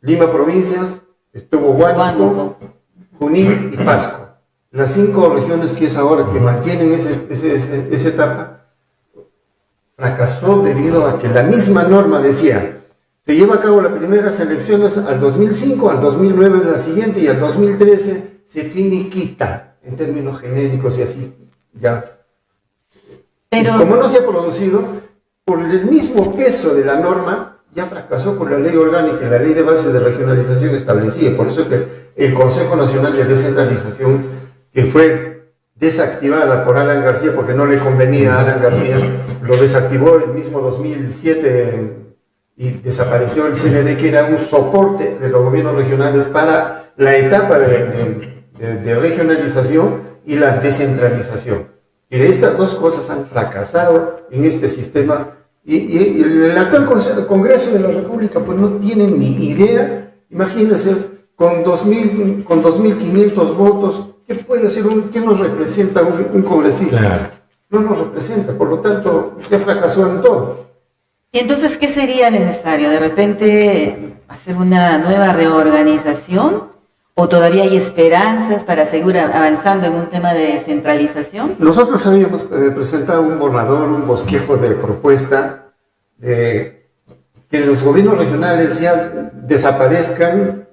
Lima provincias, estuvo Huánuco, Junín y Pasco. Las 5 regiones que es ahora que mantienen esa etapa, fracasó debido a que la misma norma decía, se lleva a cabo las primeras elecciones al 2005, al 2009 la siguiente y al 2013 se finiquita. en términos genéricos y así, ya. Pero, y como no se ha producido, por el mismo peso de la norma, ya fracasó por la ley orgánica y la ley de bases de regionalización establecida. Por eso que el Consejo Nacional de Descentralización, que fue desactivada por Alan García, porque no le convenía a Alan García, lo desactivó el mismo 2007 y desapareció el CND, que era un soporte de los gobiernos regionales para la etapa de regionalización y la descentralización. Y estas dos cosas han fracasado en este sistema. Y el actual Congreso de la República pues no tiene ni idea. Imagínense, con 2.500 votos, ¿qué puede ser ¿qué nos representa un congresista? Claro. No nos representa, por lo tanto, ya fracasó en todo. ¿y entonces qué sería necesario? ¿De repente hacer una nueva reorganización? ¿O todavía hay esperanzas para seguir avanzando en un tema de descentralización? Nosotros habíamos presentado un borrador, un bosquejo de propuesta de que los gobiernos regionales ya desaparezcan,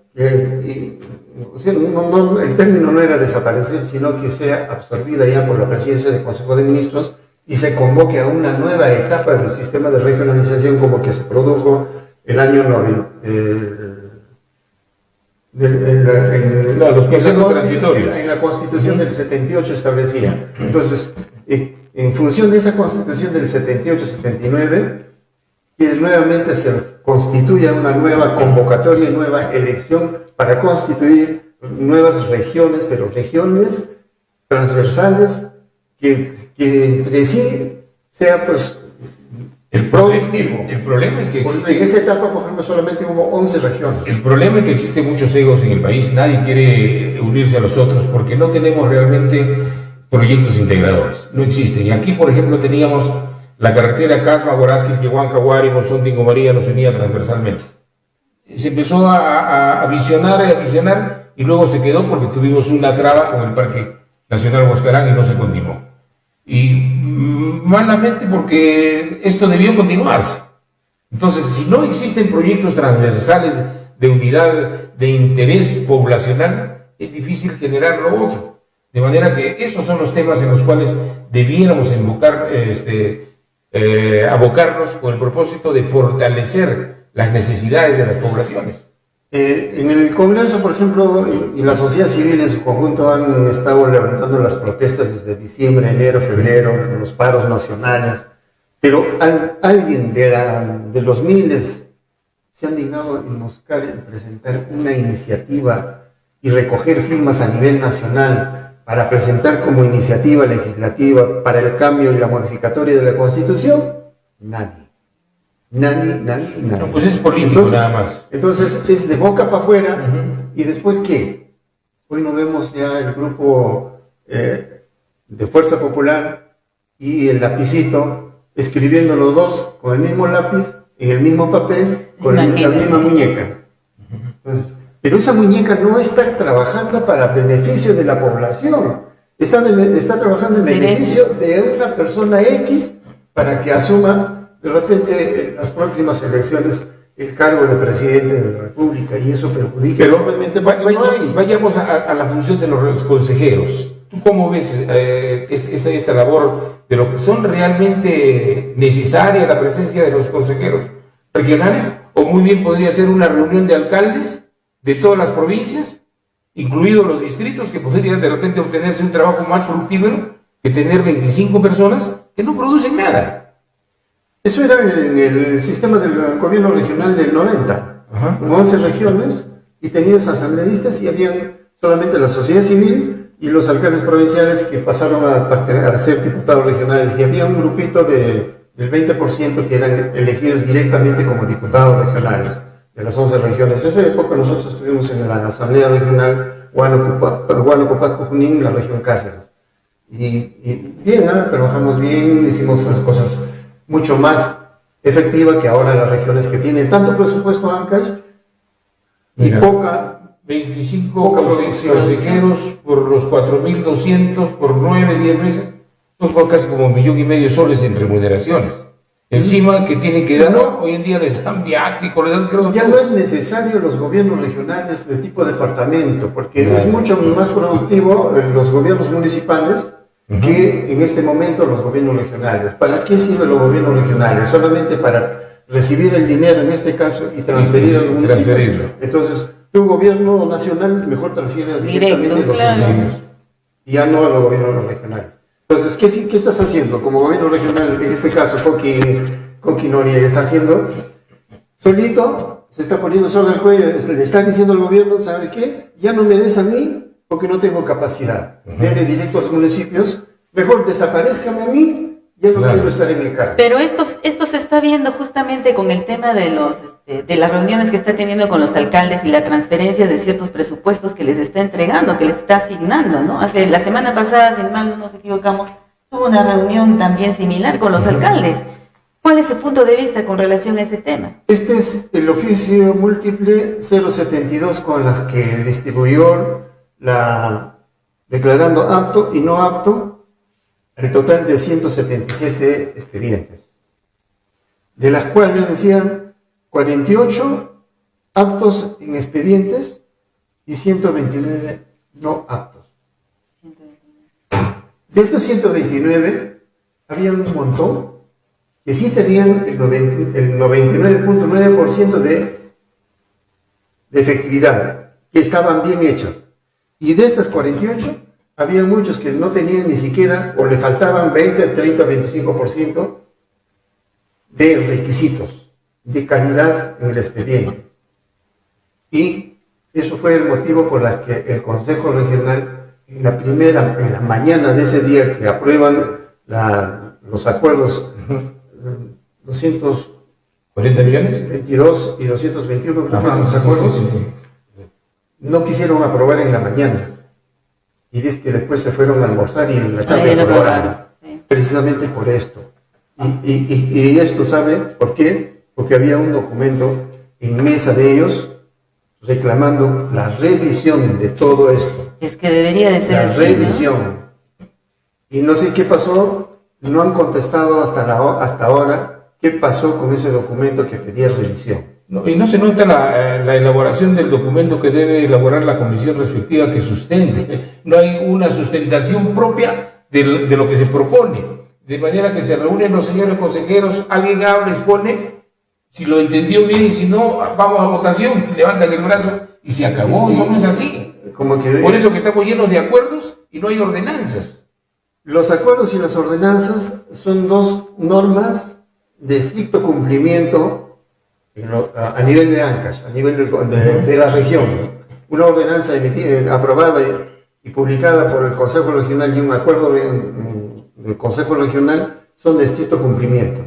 o sea, el término no era desaparecer, sino que sea absorbida ya por la presidencia del Consejo de Ministros y se convoque a una nueva etapa del sistema de regionalización como que se produjo el año 90. Los consejos transitorios. En la Constitución del 78 establecía. Entonces, en función de esa Constitución del 78-79, que nuevamente se constituya una nueva convocatoria y nueva elección para constituir nuevas regiones, pero regiones transversales que entre sí sea pues productivo. El problema es que en esa etapa, por ejemplo, solamente hubo 11 regiones. El problema es que existen muchos egos en el país, nadie quiere unirse a los otros porque no tenemos realmente proyectos integradores, no existen. Y aquí, por ejemplo, teníamos la carretera Casma, Guarasquil, Quihuanca, Huari, Monzón, Tingo María, nos unía transversalmente. Se empezó a visionar y luego se quedó porque tuvimos una traba con el Parque Nacional Huascarán y no se continuó. Y malamente porque esto debió continuarse. Entonces, si no existen proyectos transversales de unidad, de interés poblacional, es difícil generar lo otro. De manera que esos son los temas en los cuales debiéramos abocarnos con el propósito de fortalecer las necesidades de las poblaciones. En el Congreso, por ejemplo, y la sociedad civil en su conjunto han estado levantando las protestas desde diciembre, enero, febrero, los paros nacionales, pero alguien de los miles se han dignado en buscar y presentar una iniciativa y recoger firmas a nivel nacional para presentar como iniciativa legislativa para el cambio y la modificatoria de la Constitución. Nadie. No, pues es político, entonces, nada más. Entonces es de boca para afuera. ¿Y después qué? Hoy no vemos ya el grupo de Fuerza Popular y el lapicito escribiendo los dos con el mismo lápiz, en el mismo papel, con la misma muñeca. Entonces, pero esa muñeca no está trabajando para beneficio de la población, está trabajando en beneficio de una persona X para que asuma de repente en las próximas elecciones el cargo de presidente de la República, y eso perjudica enormemente porque no hay. Vayamos a la función de los consejeros. ¿Tú cómo ves esta labor de lo que son realmente necesaria la presencia de los consejeros regionales? O muy bien podría ser una reunión de alcaldes de todas las provincias, incluidos los distritos, que podrían de repente obtenerse un trabajo más fructífero que tener 25 personas que no producen nada. Eso era en el sistema del gobierno regional del 90, con 11 regiones, y tenías asambleístas y habían solamente la sociedad civil y los alcaldes provinciales que pasaron a ser diputados regionales, y había un grupito del 20% que eran elegidos directamente como diputados regionales de las 11 regiones. En esa época nosotros estuvimos en la asamblea regional Huánuco, Junín, la región Cáceres. Y bien, trabajamos bien, hicimos las cosas mucho más efectiva que ahora las regiones que tienen tanto presupuesto Ancash y poca 25 consejeros por los 4.200 por 9, 10 meses, son casi como 1,5 millones de soles en remuneraciones. Encima que tienen que dar, No. hoy en día les dan viático, les dan, creo, Ya no es necesario los gobiernos regionales de tipo departamento, porque Claro. es mucho más productivo los gobiernos municipales que en este momento los gobiernos regionales. ¿Para qué sirven los gobiernos regionales? Solamente para recibir el dinero en este caso y transferirlo a los municipios. Transferirlo. Entonces, tu gobierno nacional mejor transfiere directamente a los claro. municipios y ya no a los gobiernos regionales. Entonces, ¿qué estás haciendo? Como gobierno regional, en este caso, Coqui Noria está haciendo, solito se está poniendo sobre el cuello, le está diciendo al gobierno, ¿sabe qué? Ya no me des a mí porque no tengo capacidad. Dele directo a los municipios, mejor desaparezcame a mí, ya no quiero estar en el cargo. Pero esto se está viendo justamente con el tema de de las reuniones que está teniendo con los alcaldes y la transferencia de ciertos presupuestos que les está entregando, que les está asignando, ¿no? La semana pasada, sin mal no nos equivocamos, tuvo una reunión también similar con los alcaldes. ¿Cuál es su punto de vista con relación a ese tema? Este es el oficio múltiple 072 con la que distribuyó declarando apto y no apto el total de 177 expedientes, de las cuales decían 48 aptos en expedientes y 129 no aptos. De estos 129 había un montón que sí tenían el 99.9% de efectividad, que estaban bien hechos. Y de estas 48, había muchos que no tenían ni siquiera, o le faltaban 20, 30, 25% de requisitos, de calidad en el expediente. Y eso fue el motivo por el que el Consejo Regional, en la mañana de ese día que aprueban los acuerdos 40 millones. 22 y 221, creo que son los acuerdos, no quisieron aprobar en la mañana. Y dice que después se fueron a almorzar y en la tarde aprobaron. Sí. Precisamente por esto. Y esto, ¿sabe por qué? Porque había un documento en mesa de ellos reclamando la revisión de todo esto. Es que debería de ser La así, revisión. ¿no? Y no sé qué pasó, no han contestado hasta ahora qué pasó con ese documento que pedía revisión. No, y no se nota la elaboración del documento que debe elaborar la comisión respectiva que sustente. No hay una sustentación propia de lo que se propone. De manera que se reúnen los señores consejeros, alguien habla, expone, si lo entendió bien y si no, vamos a votación, levantan el brazo y se acabó. Eso no es así. Como que Por eso que estamos llenos de acuerdos y no hay ordenanzas. los acuerdos y las ordenanzas son dos normas de estricto cumplimiento a nivel de Ancash, a nivel de la región. Una ordenanza aprobada y publicada por el Consejo Regional y un acuerdo del Consejo Regional son de estricto cumplimiento.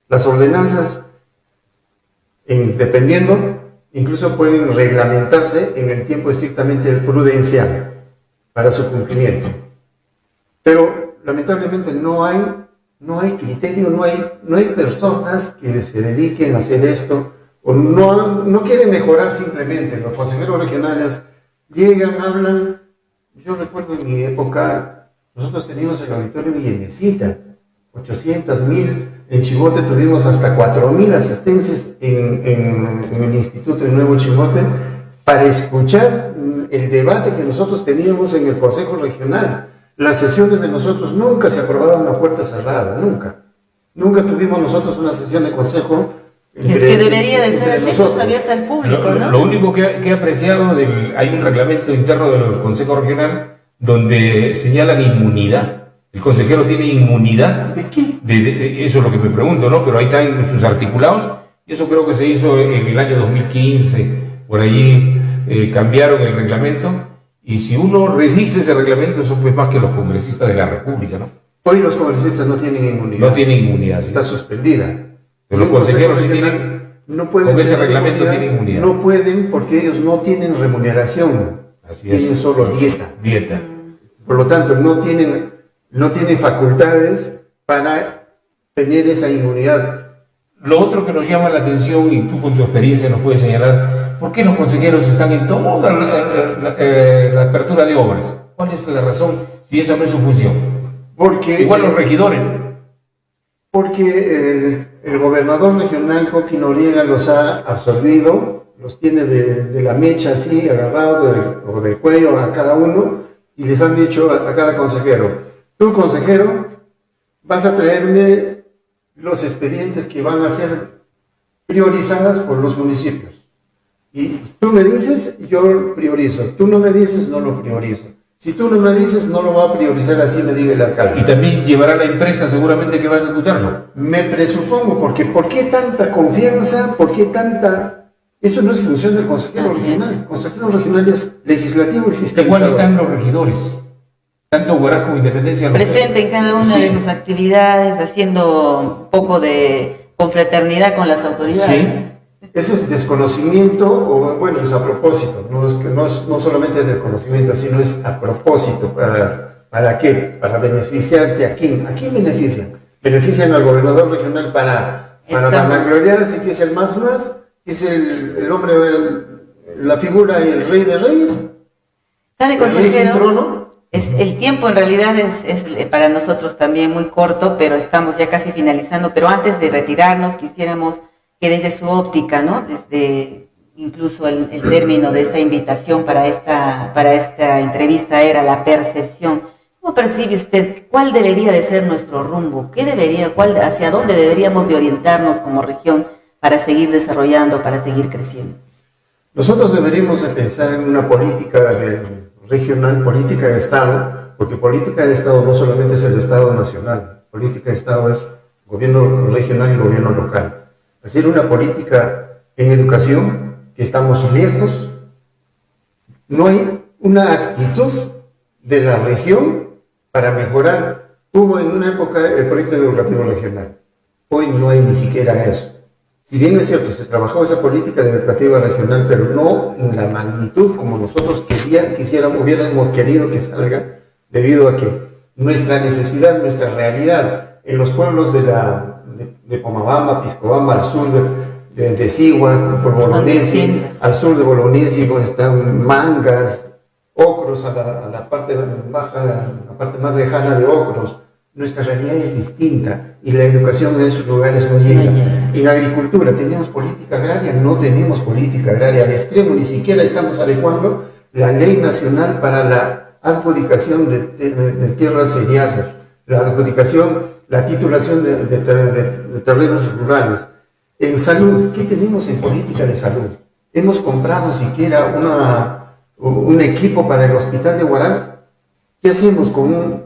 Las ordenanzas, dependiendo, incluso pueden reglamentarse en el tiempo estrictamente prudencial para su cumplimiento. Pero lamentablemente no hay criterio, no hay personas que se dediquen a hacer esto, o no quieren mejorar simplemente. Los consejeros regionales llegan, hablan. Yo recuerdo en mi época, nosotros teníamos el auditorio Villamesita, 800,000, en Chimote tuvimos hasta 4,000 asistencias en el Instituto de Nuevo Chimote para escuchar el debate que nosotros teníamos en el Consejo Regional. Las sesiones de nosotros nunca se aprobaban a puerta cerrada, nunca. Nunca tuvimos nosotros una sesión de consejo. Es que debería de ser así, pues, abierta al público, ¿no? Lo único que he apreciado, hay un reglamento interno del Consejo Regional donde señalan inmunidad. El consejero tiene inmunidad. ¿De qué? Eso es lo que me pregunto, ¿no? Pero ahí están sus articulados. Y eso creo que se hizo en el año 2015. Por allí cambiaron el reglamento. Y si uno revisa ese reglamento, eso es más que los congresistas de la República, ¿no? Hoy los congresistas no tienen inmunidad. No tienen inmunidad. Sí. Está suspendida. Pero los consejeros sí tienen, no pueden con ese tener reglamento tienen inmunidad. No pueden porque ellos no tienen remuneración. Así tienen es. solo dieta. Dieta. Por lo tanto, no tienen facultades para tener esa inmunidad. Lo otro que nos llama la atención, y tú con tu experiencia nos puedes señalar, ¿por qué los consejeros están en toda la apertura de obras? ¿Cuál es la razón si esa no es su función? Porque Igual los regidores. Porque el gobernador regional, Joaquín Noriega, los ha absorbido, los tiene de la mecha así, agarrado o del cuello a cada uno, y les han dicho a cada consejero: tú, consejero, vas a traerme los expedientes que van a ser priorizadas por los municipios. Y tú me dices, yo priorizo. Tú no me dices, no lo priorizo. Si tú no me dices, no lo va a priorizar, así me diga el alcalde. Y también llevará la empresa seguramente que va a ejecutarlo. Me presupongo, porque ¿por qué tanta confianza? ¿Por qué tanta...? Eso no es función del consejero regional. El consejero regional es legislativo y fiscalizador. Igual están los regidores, tanto Huaraz como Independencia. Presente en cada una de sus actividades, haciendo un poco de confraternidad con las autoridades. Sí. Eso es desconocimiento, o bueno, es a propósito, no solamente es desconocimiento, sino es a propósito. ¿Para qué? Para beneficiarse a quién. ¿A quién benefician? Benefician al gobernador regional para vanagloriarse, que es el más, que es el hombre, la figura y el rey de reyes. ¿Sabe, el rey sin consejero? trono. El tiempo en realidad es para nosotros también muy corto, pero estamos ya casi finalizando. Pero antes de retirarnos, quisiéramos que desde su óptica, ¿no? Desde incluso el término de esta invitación para esta entrevista era la percepción. ¿Cómo percibe usted cuál debería de ser nuestro rumbo? ¿Hacia dónde deberíamos de orientarnos como región para seguir desarrollando, para seguir creciendo? Nosotros deberíamos de pensar en una política regional, política de Estado, porque política de Estado no solamente es el Estado nacional, política de Estado es gobierno regional y gobierno local. Hacer una política en educación, que estamos lejos, no hay una actitud de la región para mejorar. Hubo en una época el proyecto educativo regional, hoy no hay ni siquiera eso. Si bien es cierto, se trabajó esa política educativa regional, pero no en la magnitud como nosotros hubiéramos querido que salga, debido a que nuestra necesidad, nuestra realidad en los pueblos de Pomabamba, Piscobamba, al sur de Sigua, por Bolognesi, al sur de Bolognesi, donde están Mangas, Ocros, a la parte baja, la parte más lejana de Ocros. Nuestra realidad es distinta y la educación en esos lugares no llega. En agricultura, ¿tenemos política agraria? No tenemos política agraria. Al extremo, ni siquiera estamos adecuando la ley nacional para la adjudicación de tierras seriasas, la adjudicación, la titulación de terrenos rurales. En salud, ¿qué tenemos en política de salud? ¿Hemos comprado siquiera un equipo para el hospital de Huaraz? ¿Qué hacemos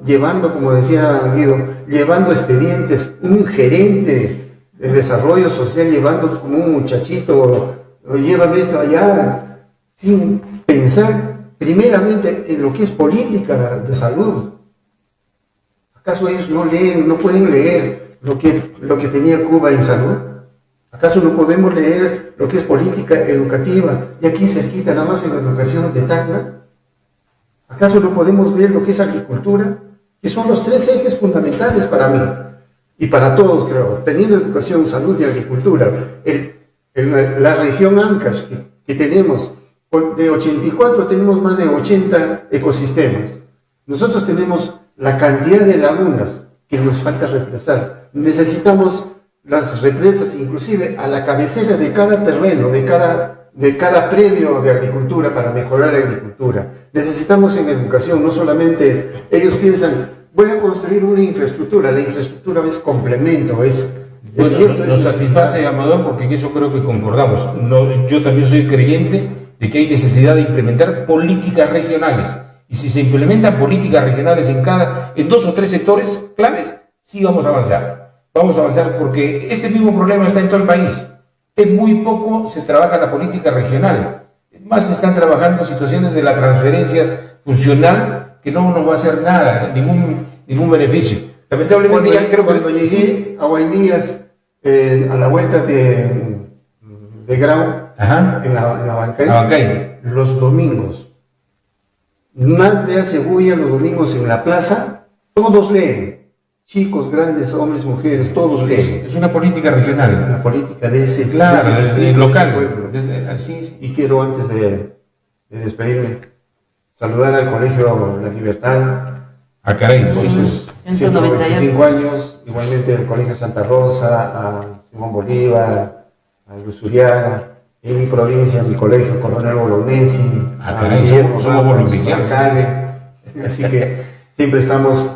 llevando, como decía Guido, llevando expedientes, un gerente de desarrollo social llevando como un muchachito, llévame esto allá, sin pensar primeramente en lo que es política de salud? ¿Acaso ellos no leen, no pueden leer lo que tenía Cuba en salud? ¿Acaso no podemos leer lo que es política educativa? Y aquí cerquita, nada más en la educación de Tacna. ¿Acaso no podemos ver lo que es agricultura? Que son los tres ejes fundamentales para mí y para todos, creo. Teniendo educación, salud y agricultura, la región Ancash que tenemos, de 84 tenemos más de 80 ecosistemas. Nosotros tenemos la cantidad de lagunas que nos falta represar. Necesitamos las represas, inclusive a la cabecera de cada terreno, de cada predio de agricultura para mejorar la agricultura. Necesitamos en educación, no solamente ellos piensan, voy a construir una infraestructura, la infraestructura es complemento, es cierto. Nos satisface, Amador, porque en eso creo que concordamos. Yo también soy creyente de que hay necesidad de implementar políticas regionales. Y si se implementan políticas regionales en 2 o 3 sectores claves, sí vamos a avanzar. Vamos a avanzar porque este mismo problema está en todo el país. Es muy poco se trabaja la política regional. Más se están trabajando situaciones de la transferencia funcional que no nos va a hacer nada, ningún beneficio. Lamentablemente cuando llegué a Guainillas, a la vuelta de Grau, en la Bancay, los domingos, nadie hace bulla los domingos en la plaza, todos leen. Chicos, grandes, hombres, mujeres, todos leen. Es una política regional. Una política de ese distrito, local. Así. Y quiero, antes de despedirme, saludar al Colegio La Libertad. Caray, sí, 195 años, igualmente el Colegio Santa Rosa, a Simón Bolívar, a Luzuriaga, en mi provincia, en mi colegio, Coronel Bolognesi, somos bolognesianos. Así que siempre estamos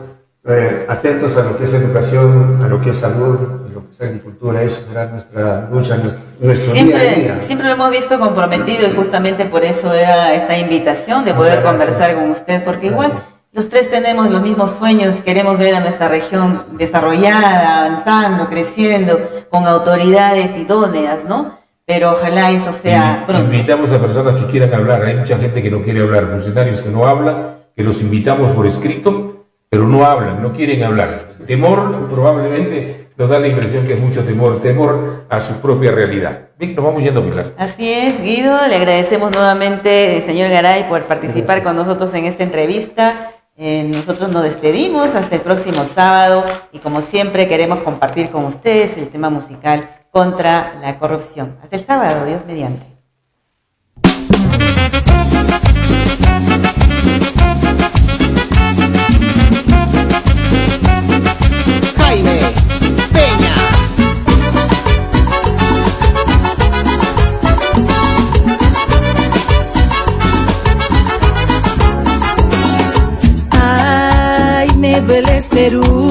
atentos a lo que es educación, a lo que es salud, a lo que es agricultura. Eso será nuestra lucha, nuestro día a día. Siempre lo hemos visto comprometido y justamente por eso era esta invitación de poder conversar con usted, porque igual los tres tenemos los mismos sueños, queremos ver a nuestra región desarrollada, avanzando, creciendo, con autoridades idóneas, ¿no? Pero ojalá eso sea pronto. Invitamos a personas que quieran hablar. Hay mucha gente que no quiere hablar, funcionarios que no hablan, que los invitamos por escrito, pero no hablan, no quieren hablar. Temor, probablemente nos da la impresión que es mucho temor a su propia realidad. Bien, nos vamos yendo, Pilar. Así es, Guido, le agradecemos nuevamente, señor Garay, por participar con nosotros en esta entrevista. Nosotros nos despedimos hasta el próximo sábado y como siempre queremos compartir con ustedes el tema musical contra la corrupción. Hasta el sábado, Dios mediante. Jaime Peña. Ay, me dueles Perú,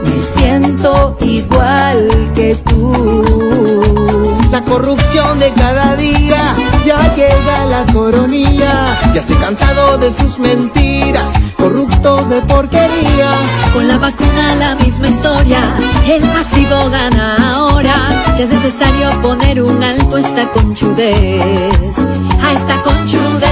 me siento igual que tú. La corrupción de cada día, ya llega la coronilla. Ya estoy cansado de sus mentiras, corruptos de porquería. Con la vacuna la misma historia, el más vivo gana ahora. Ya es necesario poner un alto a esta conchudez, a esta conchudez.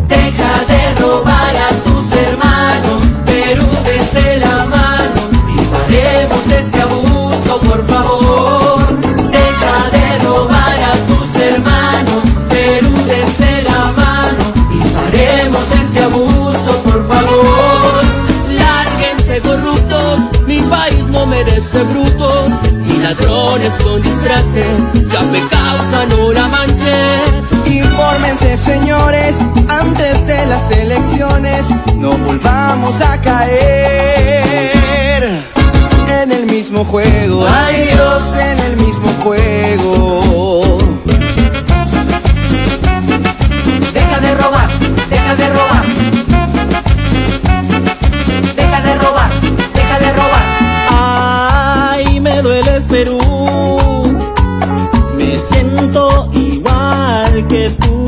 Deja de robar a tus hermanos, Perú, dense la mano y paremos este abuso, por favor. Deja de robar a tus hermanos, Perú, dense la mano y paremos este abuso, por favor. Lárguense corruptos, mi país no merece brutos ni ladrones con disfraces, ya me causa, no la manches. Infórmense, señores, antes de las elecciones, no volvamos a caer en el mismo juego. Ay Dios, en el mismo juego. Deja de robar, deja de robar. Deja de robar, deja de robar. Ay, me dueles Perú, me siento igual que tú.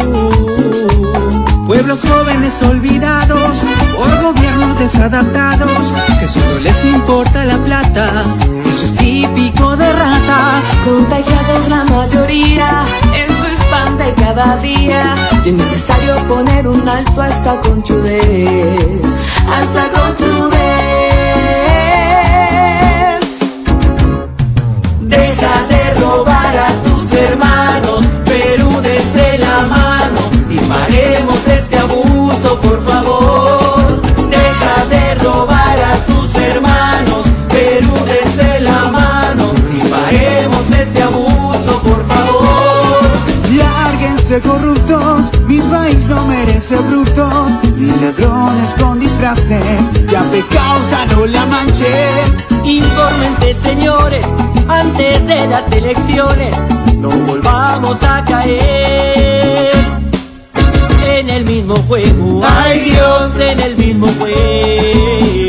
Pueblos jóvenes olvidados por gobiernos desadaptados, que solo les importa la plata, eso es típico de ratas. Contagiados la mayoría, eso es pan de cada día. Y es necesario poner un alto a esta conchudez, a esta conchudez. Deja de robar a tus hermanos, Perú, dense la mano y paremos este abuso, por favor. Deja de robar a tus hermanos, Perú, dense la mano y paremos este abuso, por favor. Lárguense corruptos, mi país no merece brutos ni ladrones con disfraces, ya me causa, no la manches. Infórmense, señores, antes de las elecciones, no volvamos a caer en el mismo juego. Ay Dios, en el mismo juego.